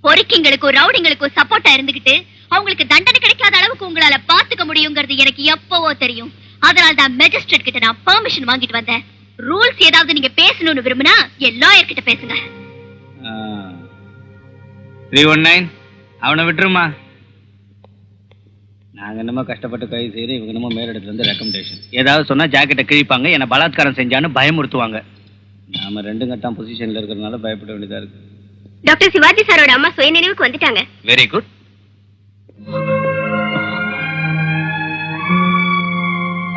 பொறுக்கிங்களுக்கும் ரவுடிங்களுக்கும் சப்போர்ட்டா இருந்துகிட்டு அவங்களுக்கு தண்டனை கிடைக்காத அளவுக்கு உங்களால பாத்துக்க முடியுங்கிறது எனக்கு எப்பவோ தெரியும். அதனால தான் மேஜிஸ்ட்ரேட் கிட்ட நான் பெர்மிஷன் வாங்கிட்டு வந்தேன். ரூல்ஸ் ஏதாவது நீங்க பேசணும்னு விரும்பினா என் லாயர் கிட்ட பேசுங்க. 319 அவனை விட்டுருமா. நாங்க என்னமோ கஷ்டப்பட்டு கை செய்து இவங்க என்னமோ மேலிடத்துல இருந்து ரெக்கமெண்டேஷன் ஏதாவது சொன்னா ஜாக்கெட்டை கிழிப்பாங்க, என்ன பலாத்காரம் செஞ்சான்னு பயமுறுத்துவாங்க. நாம ரெண்டு கட்டாம் பொசிஷன்ல இருக்கிறதுனால பயப்பட வேண்டியதா இருக்கு. டாக்டர் சிவாஜி சாரோட அம்மா சுயநினைவுக்கு வந்துட்டாங்க. Very good.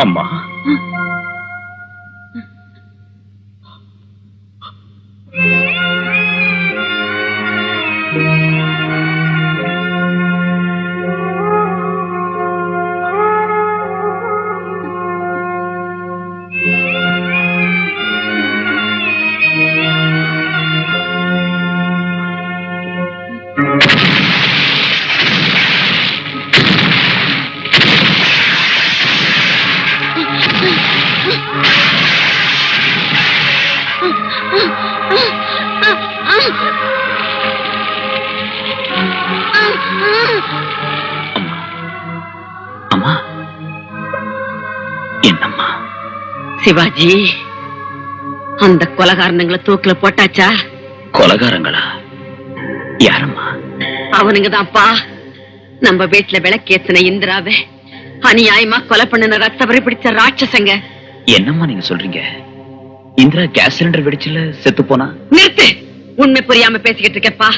அம்மா, அம்மா, என்னம்மா? சிவாஜி, அந்த கொலகாரனுங்களை தூக்குல போட்டாச்சா? கொலகாரங்களா? யாரம்மா? அவனுங்க தான்ப்பா நம்ம வீட்டுல விளக்கேத்தின இந்திராவை அநியாயமா கொலை பண்ணின ரத்தவரை பிடிச்ச ராட்சசங்க. என்னம்மா நீங்க சொல்றீங்க? இந்திரா கேஸ் சிலிண்டர் வெடிச்சுல செத்து போனா? நிறுத்து, உண்மை புரியாம பேசிக்கிட்டு இருக்கப்பா.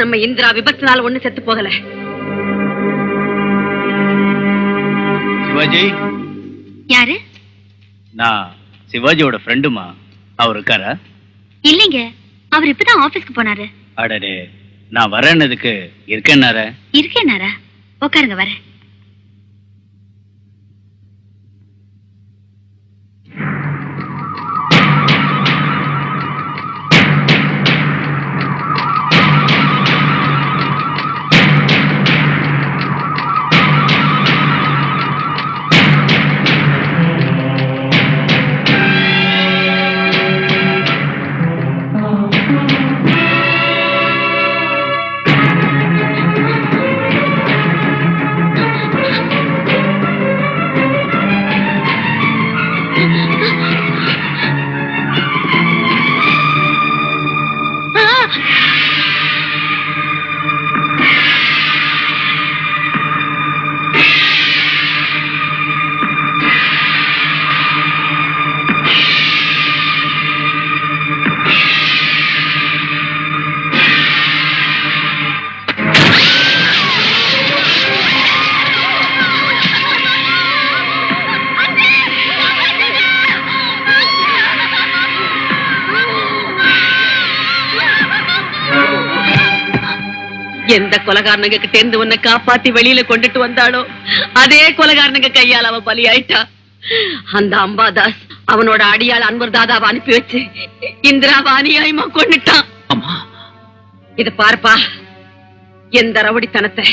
நம்ம இந்திரா விபத்துனால ஒண்ணு செத்து போகல. சிவாஜி, யாரு? நான் சிவாஜியோட ஃப்ரெண்டுமா. அவர் இருக்காரா? இல்லைங்க, அவர் இப்பதான் ஆபீஸ்க்கு போனாரு. அடடே, நான் வரேன்னதுக்கு இருக்கேன்னார. இருக்கேனாரா? உட்காருங்க, வரேன். எந்த கொலைகாரனுங்க கிட்ட இருந்து உன்னை காப்பாத்தி வெளியில கொண்டுட்டு வந்தாளோ அதே கொலைகாரனுங்க கையால் அவ பலியாயிட்டா. அந்த அம்பாதாஸ் அவனோட அடியால் அன்வர் தாதாவை அனுப்பி வச்சு இந்திராவை அநியாயமா கொண்டுட்டான். இது பார்ப்பா, எந்த ரவுடித்தனத்தை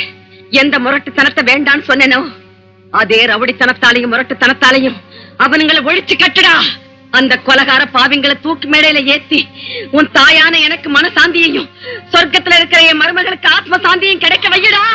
எந்த முரட்டுத்தனத்தை வேண்டான்னு சொன்னேனோ அதே ரவுடித்தனத்தாலையும் முரட்டுத்தனத்தாலையும் அவனுங்களை ஒழிச்சு கட்டுடா. அந்த கொலகார பாவிங்களை தூக்கி மேடையில ஏத்தி உன் தாயான எனக்கு மனசாந்தியையும் சொர்க்கத்துல இருக்கிற என் மருமகளுக்கு ஆத்ம சாந்தியும் கிடைக்க வையடா.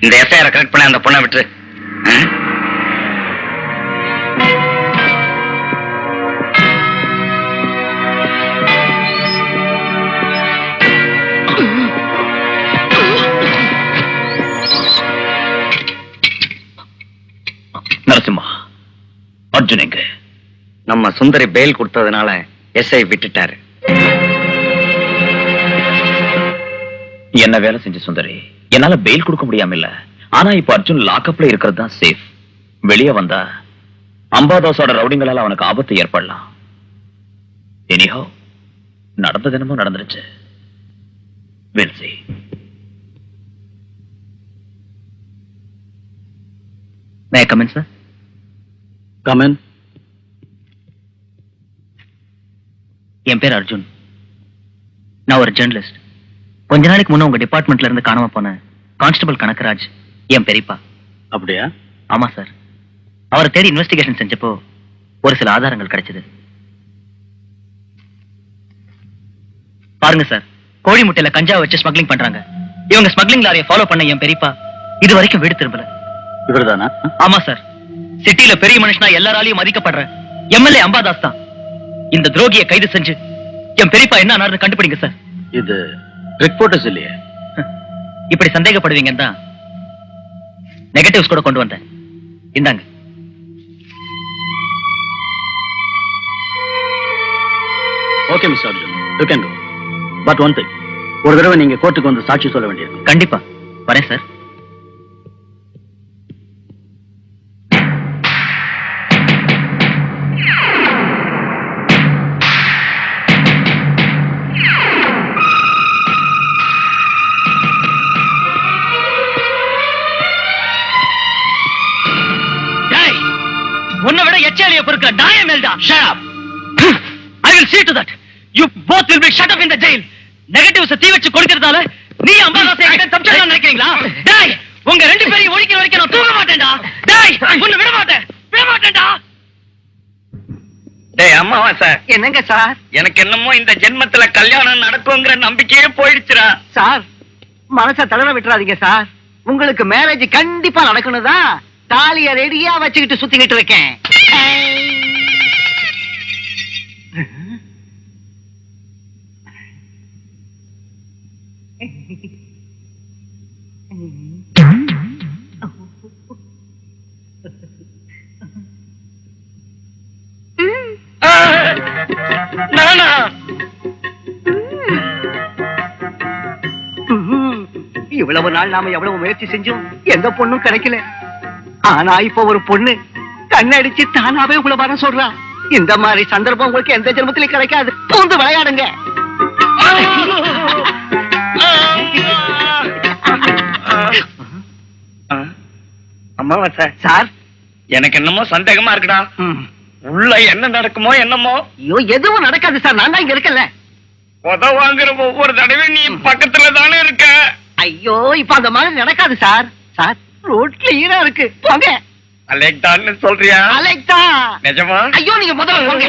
இந்த எஃப்ஐஆர் கரெக்ட் பண்ண அந்த பொண்ணை விட்டு நரசிம்மா, அர்ஜுன் எங்க? நம்ம சுந்தரி பெயில் கொடுத்ததுனால எஸ்ஐ விட்டுட்டாரு. என்ன வேலை செஞ்ச சுந்தரி? என்னால பெயில் கொடுக்க முடியாம இல்ல, ஆனா இப்ப அர்ஜுன் லாக்அப்ல இருக்கிறது தான் சேஃப். வெளியே வந்தா அம்பாதாஸோட ரவுடிங்களால அவனுக்கு ஆபத்து ஏற்படலாம். எனிஹோ நடந்தது என்னமோ நடந்துருச்சு. We'll see. May I come in, sir? Come in. என் பேர் அர்ஜுன். நான் ஒரு ஜெர்னலிஸ்ட். கொஞ்ச நாளைக்கு முன்ன உங்க டிபார்ட்மெண்ட்ல இருந்து காணாம போன கான்ஸ்டபிள் கனகராஜ் என் பெரியப்பா. அப்படியா? ஆமா சார். அவரை தேடி இன்வெஸ்டிகேஷன் செஞ்சப்போ ஒரு சில ஆதாரங்கள் கிடைச்சது. பாருங்க சார், கோழி முட்டையில கஞ்சா வச்சு ஸ்மக்லிங் பண்றாங்க. இவங்க ஸ்மக்லிங் லாரியை ஃபாலோ பண்ண என் பெரியப்பா இது வரைக்கும் வீடு திரும்பல. இவர்தானா? ஆமா சார். சிட்டில பெரிய மனுஷனா எல்லாராலையும் மதிக்கப்படுற எம்எல்ஏ அம்பாதாஸ் தான். இந்த துரோகியை கைது செஞ்சு என் பெரியப்பா என்ன ஆனாருன்னு கண்டுபிடிங்க சார். இது ரிப்போர்ட்டர்ஸ் இல்லையே. இப்படி சந்தேகப்படுவீங்கன்னு தான் நெகட்டிவ்ஸ் கூட கொண்டு வந்தேன். இந்தாங்க. Okay mister Arjun, you can go. But one thing, ஒரு தடவை நீங்க கோர்ட்டுக்கு வந்து சாட்சி சொல்ல வேண்டியிருக்கும். கண்டிப்பா வரேன் சார். உன்னை விட எச்சாலிய பொறுக்கிற டாயம் மேல்டா. Shut up. I will see to that. You both will be shut up in the jail. Negatives தீ வச்சு கொடுக்கிறதால நீ அம்பாதாசை கிட்ட தப்பிச்சலாம் நினைக்கிறீங்களா? டேய், உங்க ரெண்டு பேரையும் ஒழிக்கிற வரைக்கும் நான் தூங்க மாட்டேன்டா. டேய், உன்னை விட மாட்டேன்டா. டேய் அம்மாவாசை, என்னங்க சார்? எனக்கு என்னமோ இந்த ஜென்மத்துல கல்யாணம் நடக்குங்கிற நம்பிக்கையே போயிடுச்சுடா. சார், மனச தளர விட்டுறாதீங்க சார். உங்களுக்கு மேரேஜ் கண்டிப்பா நடக்கணும் தான் தாலிய ரெடியா வச்சுக்கிட்டு சுத்திக்கிட்டு இருக்கேன். நானா? இவ்வளவு நாள் நாம எவ்வளவு முயற்சி செஞ்சோம், எந்த பொண்ணும் கிடைக்கல. ஆனா இப்ப ஒரு பொண்ணு கண்ணடிச்சு தானாவே உங்களை வர சொல்றா. இந்த மாதிரி சந்தர்ப்பம் உங்களுக்கு எந்த ஜென்மத்திலும் கிடைக்காது. பூந்து விளையாடுங்க. அம்மாவாசை சார், எனக்கு என்னமோ சந்தேகமா இருக்குடா. உள்ள என்ன நடக்குமோ என்னமோ. ஐயோ, எதுவும் நடக்காது சார். நான் தான் இங்க இருக்கல. உத வாங்குற ஒவ்வொரு தடவையும் நீ பக்கத்துல தானே இருக்க. ஐயோ, இப்ப அந்த மாதிரி நடக்காது சார். சார், ரோட் கிளீனா இருக்கு. போங்க. அலெக்டான்னு சொல்றியா? அலெக்டா. நிஜமா? ஐயோ, நீங்க முதல்ல போங்க.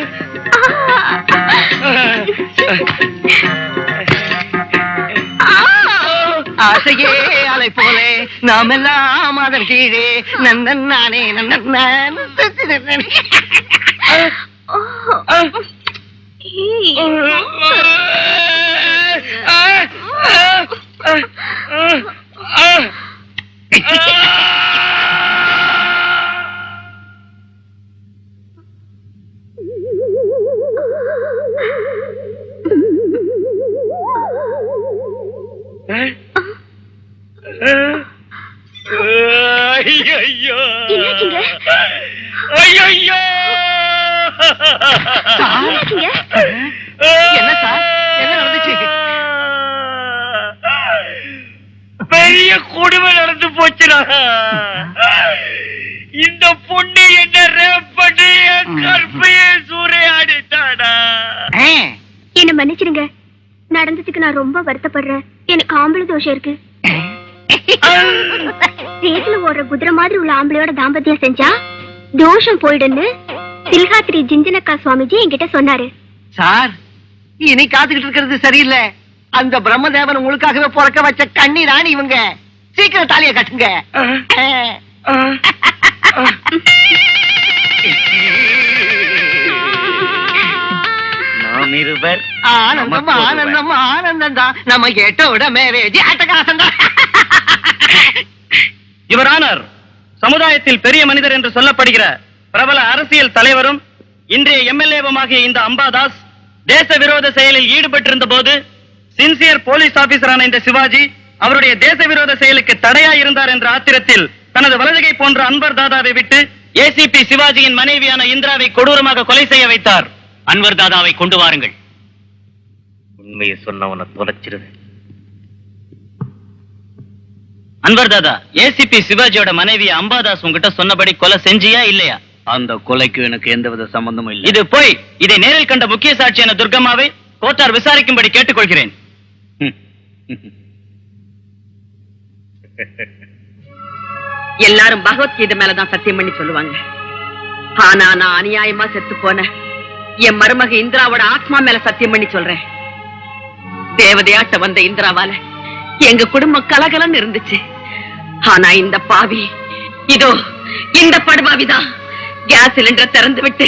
ஆசையே அலை போலே நாம் எல்லாம் அதன் கீழே நன்னன் நானே நன்னன். ஐயோ என்னாச்சுங்க? ஐயோ என்னாச்சுங்க? என்ன சார், என்ன நடந்துச்சு? பெரிய கொடுமை நடந்து போச்சுடா. இந்த பொண்ணு என்ன ரேப் பண்ணி கற்பையை சூறையாடிட்டாடா. என்ன மன்னிச்சிடுங்க. நடந்ததுக்கு நான் ரொம்ப வருத்தப்படுறேன். எனக்கு ஆம்பளை தோஷம் இருக்கு. ரேஸ்ல ஓடுற குதிரை மாதிரி உள்ள ஆம்பளையோட தாம்பத்தியம் செஞ்சா தோஷம் போயிடுன்னு தில்காத்திரி ஜிஞ்சனக்கா சுவாமிஜி என்கிட்ட சொன்னாரு. சார், இனி காத்துக்கிட்டு இருக்கிறது சரியில்லை. அந்த பிரம்மதேவன் உங்களுக்காகவே பிறக்க வச்ச கண்ணி ராணி இவங்க. சீக்கிரம் தாலியை கட்டுங்க. நாம் இருவர் ஆனந்தம் ஆனந்தம் ஆனந்தம் தான் நம்ம கேட்டோட மேரேஜ் அட்டகாசம் தான். யுவர் ஆனர், சமுதாயத்தில் பெரிய மனிதர் என்று சொல்லப்படுகிற பிரபல அரசியல் தலைவரும் இன்றைய எம்எல்ஏவுமாகிய இந்த அம்பாதாஸ் தேச விரோத செயலில் ஈடுபட்டிருந்த போது சின்சியர் போலீஸ் ஆபீசரான இந்த சிவாஜி அவருடைய தேச விரோத செயலுக்கு தடையா இருந்தார் என்ற ஆத்திரத்தில் தனது வலதுகை போன்ற அன்பர் தாதாவை விட்டு ஏசிபி சிவாஜியின் மனைவியான இந்திராவை கொடூரமாக கொலை செய்ய வைத்தார். அன்வர் தாதாவை கொண்டு வாருங்கள். உண்மையை சொன்னவனை தொலைச்சிருது. அன்வர் தாதா, ஏசிபி சிவாஜியோட மனைவி அம்பாதாஸ் உங்ககிட்ட சொன்னபடி கொலை செஞ்சியா இல்லையா? அந்த கொலைக்கு எனக்கு எந்தவித சம்பந்தமும் இல்லை. இது போய் இதை நேரில் கண்ட முக்கிய சாட்சியான துர்கம்மாவை கோட்டார் விசாரிக்கும்படி கேட்டுக்கொள்கிறேன். எல்லாரும் பகவத்கீதை மேலதான் சத்தியம் பண்ணி சொல்லுவாங்க. ஆனா நான் அநியாயமா செத்து போன என் மருமக இந்திராவோட ஆத்மா மேல சத்தியம் பண்ணி சொல்றேன். தேவதையாட்ட வந்த இந்திராவால எங்க குடும்பம் கலகலன்னு இருந்துச்சு. ஆனா இந்த பாவி, இதோ இந்த படுபாவிதான் கேஸ் சிலிண்டரை திறந்து விட்டு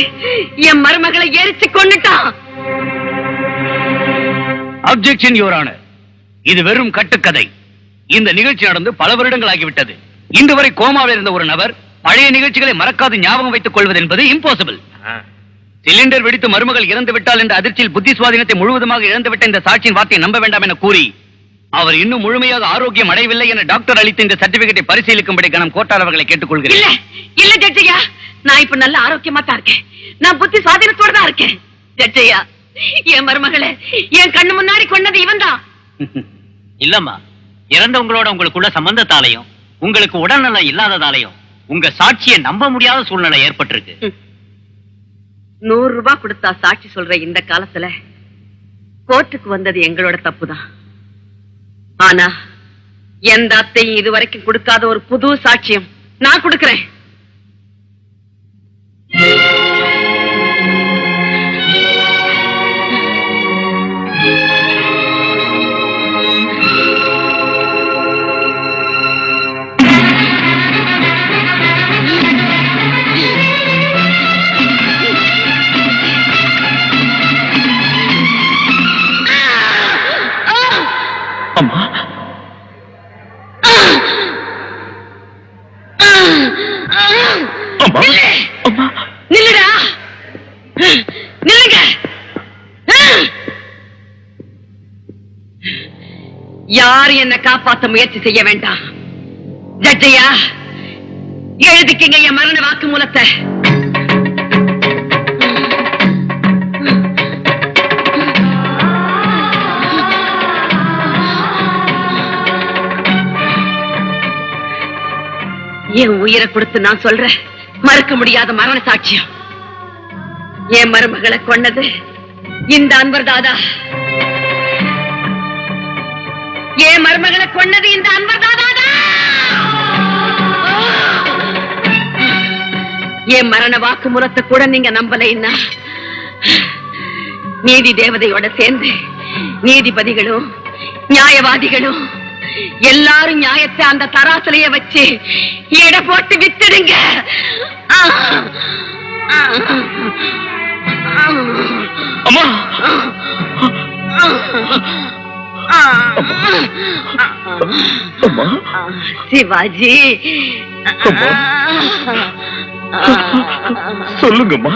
என் மருமகளை எரிச்சு கொன்னுட்டான். Objection your honour. இது வெறும் கட்டுக்கதை. இந்த நிகழ்ச்சி நடந்து பல வருடங்கள் ஆகிவிட்டது. இன்று வரை கோமாவில் இருந்த ஒரு நபர் பழைய நிகழ்ச்சிகளை மறக்காது ஞாபகம் வைத்துக் கொள்வது என்பது இம்பாசிபிள். சிலிண்டர் வெடித்து மருமகள் இறந்து விட்டால் என்ற அதிர்ச்சியில் புத்தி சுவாதீனத்தை முழுவதுமாக இழந்துவிட்ட இந்த சாட்சியின் வார்த்தையை நம்ப வேண்டாம் என கூறி அவர் இன்னும் முழுமையாக ஆரோக்கியம் அடையவில்லை என டாக்டர் அளித்த இந்த சர்டிபிகேட்டை பரிசீலிக்கும்படி கணம் கோட்டார் அவர்களை கேட்டுக்கொள்கிறேன். இல்ல இல்ல ஜட்ஜையா, நான் இப்ப நல்ல ஆரோக்கியமா தான் இருக்கேன். நான் புத்தி சுவாதீனத்தோட தான் இருக்கேன். ஜட்ஜையா, என் மருமகளை என் கண்ணு முன்னாடி கொண்டது இவன் தான். இல்லம்மா, இறந்தவங்களோட உங்களுக்குள்ள சம்பந்தத்தாலையும் உங்களுக்கு உடல்நலம் இல்லாததாலையும் உங்க சாட்சியை நம்ப முடியாத சூழ்நிலை ஏற்பட்டிருக்கு. 100 ரூபாய் கொடுத்தா சாட்சி சொல்ற இந்த காலத்துல கோர்ட்டுக்கு வந்தது எங்களோட தப்புதான். ஆனா எந்த அத்தையும் இதுவரைக்கும் கொடுக்காத ஒரு புது சாட்சியம் நான் கொடுக்கிறேன். அம்மா, நில்லுடா, நில்லுங்க. யாரும் என்ன காப்பாத்த முயற்சி செய்ய வேண்டாம். ஜட்ஜையா, எழுதிக்கங்க என் மரண வாக்கு மூலத்தை. என் உயிரை கொடுத்து நான் சொல்றேன், மறுக்க முடியாத மரண சாட்சியம். என் மருமகளை கொன்னது இந்த அன்வர் தாதா. என் மருமகளை கொன்னது இந்த அன்வர் தாதா. என் மரண வாக்கு மூலத்தை கூட நீங்க நம்பலைன்னா நீதி தேவதையோட சேர்ந்து நீதிபதிகளும் நியாயவாதிகளும் எல்லாரும் நியாயத்தை அந்த தராசிலைய வச்சு எடை போட்டு வித்துடுங்க. அம்மா, சிவாஜி, சொல்லுங்கம்மா.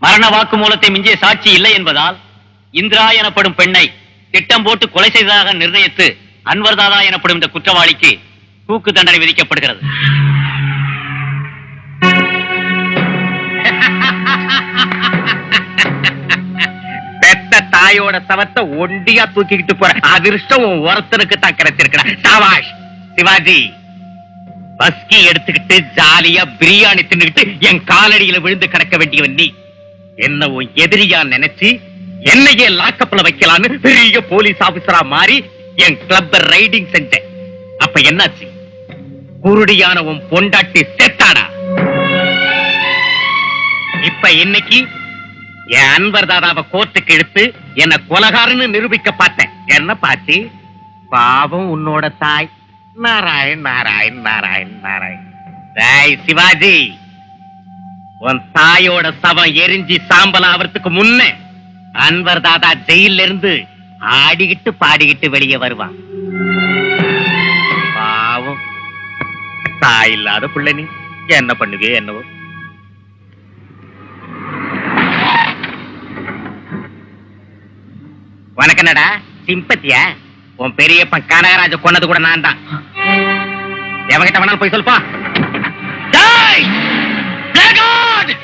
மரண வாக்கு மூலத்தை மிஞ்சிய சாட்சி இல்லை என்பதால் இந்திரா எனப்படும் பெண்ணை திட்டம் போட்டு கொலை செய்ததாக நிர்ணயித்து அன்வர் தாதா எனப்படும் இந்த குற்றவாளிக்கு தூக்கு தண்டனை விதிக்கப்படுகிறது. பெத்த தாயோட சவத்தை ஒண்டியா தூக்கிக்கிட்டு போற அதிர்ஷ்டம் ஒருத்தனுக்கு தான் கிடைச்சிருக்கா. சாவாஷ் சிவாஜி. பஸ்கி எடுத்துக்கிட்டு ஜாலியா பிரியாணி தின்னுக்கிட்டு என் காலடியில விழுந்து கிடக்க வேண்டியவன் நீ. என்ன உன் எதிரியா நினைச்சு என்னையே லாக்கப்ல வைக்கலான்னு பெரிய போலீஸ் ஆபீசரா மாறி என் கிளப் ரைடிங் செஞ்சேன். அப்ப என்னாச்சு? குருடியான உன் பொண்டாட்டி செத்தாடா. இப்ப இன்னைக்கு என் அன்வர் தாதாவை கோர்ட்டுக்கு எடுத்து என்ன கொலகாரன்னு நிரூபிக்க பார்த்தேன். என்ன பாத்தி? பாவம் உன்னோட தாய். நாராயண் நாராயண் நாராயண் நாராயண். டேய் சிவாஜி, உன் தாயோட சவம் எரிஞ்சி சாம்பல் ஆவறதுக்கு முன்ன அன்வர் தாதா ஜெயில இருந்து ஆடிக்கிட்டு பாடிக்கிட்டு வெளியே வருவான். பாவம் தாய் இல்லாத பிள்ளை நீ என்ன பண்ணுவே என்னவோ. உனக்கு என்னடா சிம்பத்தியா? உன் பெரியப்பன் கனகராஜ கொன்னது கூட நான் தான். எவங்கிட்ட வேணாலும் போய் சொல்லுப்பா. Hey! Blackguard!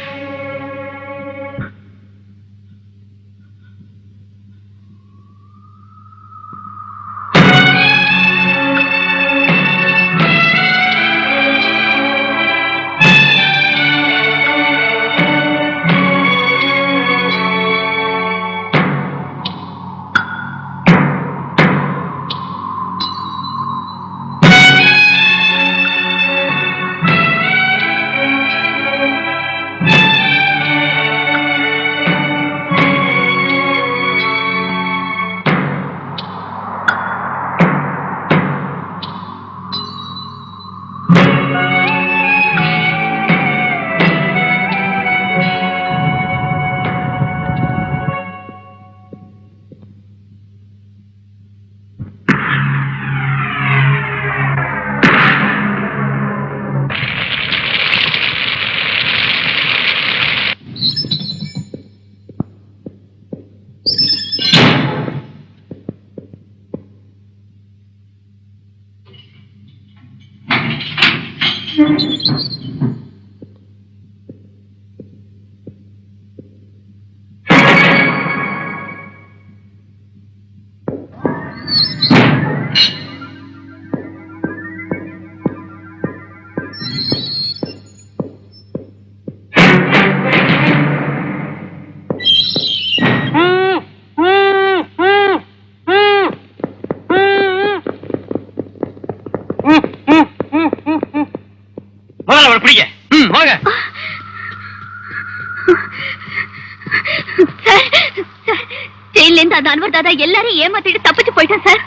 ஜெயில இருந்து அந்த அன்வர் தாதா எல்லாரையும் ஏமாத்திட்டு தப்பிச்சு போயிட்டான் சார்.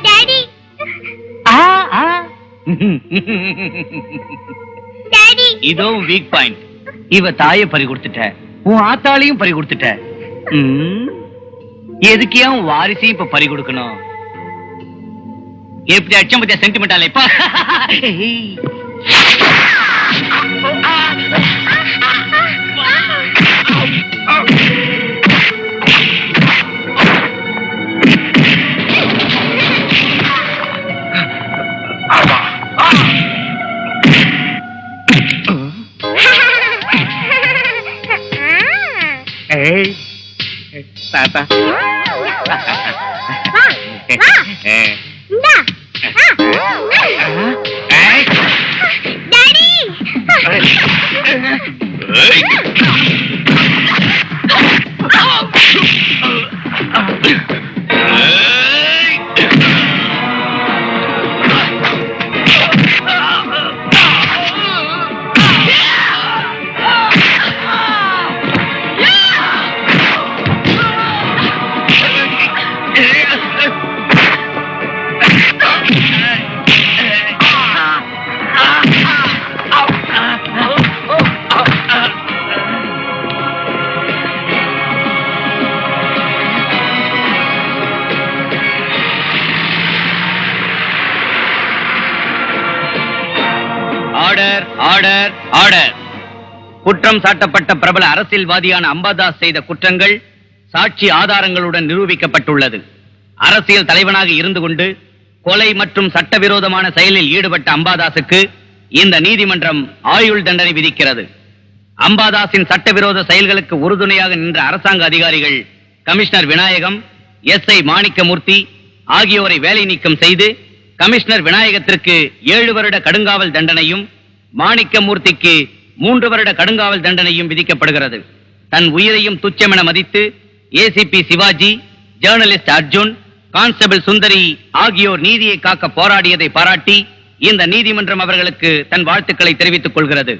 டாடி டாடி இதோ வீக் பாயிண்ட். இவ தாய பறி கொடுத்துட்ட, உன் ஆத்தாளையும் பறி கொடுத்துட்ட. எதுக்கு ஏன் உன் வாரிசையும் இப்ப பறி கொடுக்கணும்? எப்படி அச்சம் பத்தியா சென்டிமெண்டால இப்ப தாத்தா டாடி ஆர்டர் ஆர்டர் ஆர்டர். குற்றம் சாட்டப்பட்ட பிரபல அரசியல்வாதியான அம்பாதாஸ் செய்த குற்றங்கள் சாட்சி ஆதாரங்களுடன் நிரூபிக்கப்பட்டுள்ளது. அரசியல் தலைவனாக இருந்து கொண்டு கொலை மற்றும் சட்டவிரோதமான செயலில் ஈடுபட்ட அம்பாதாஸுக்கு இந்த நீதிமன்றம் ஆயுள் தண்டனை விதிக்கிறது. அம்பாதாஸின் சட்டவிரோத செயல்களுக்கு உறுதுணையாக நின்ற அரசாங்க அதிகாரிகள் கமிஷனர் விநாயகம், எஸ்ஐ மாணிக்கமூர்த்தி ஆகியோரை வேலை நீக்கம் செய்து கமிஷனர் விநாயகத்திற்கு 7 வருட கடுங்காவல் தண்டனையும் மாணிக்கமூர்த்திக்கு 3 வருட கடுங்காவல் தண்டனையும் விதிக்கப்படுகிறது. தன் உயிரையும் துச்சமென மதித்து ACP Shivaji, journalist Arjun, constable Sundari ஆகியோர் நீதியை காக்க போராடியதை பாராட்டி இந்த நீதிமன்றம் அவர்களுக்கு தன் வாழ்த்துக்களை தெரிவித்துக் கொள்கிறது.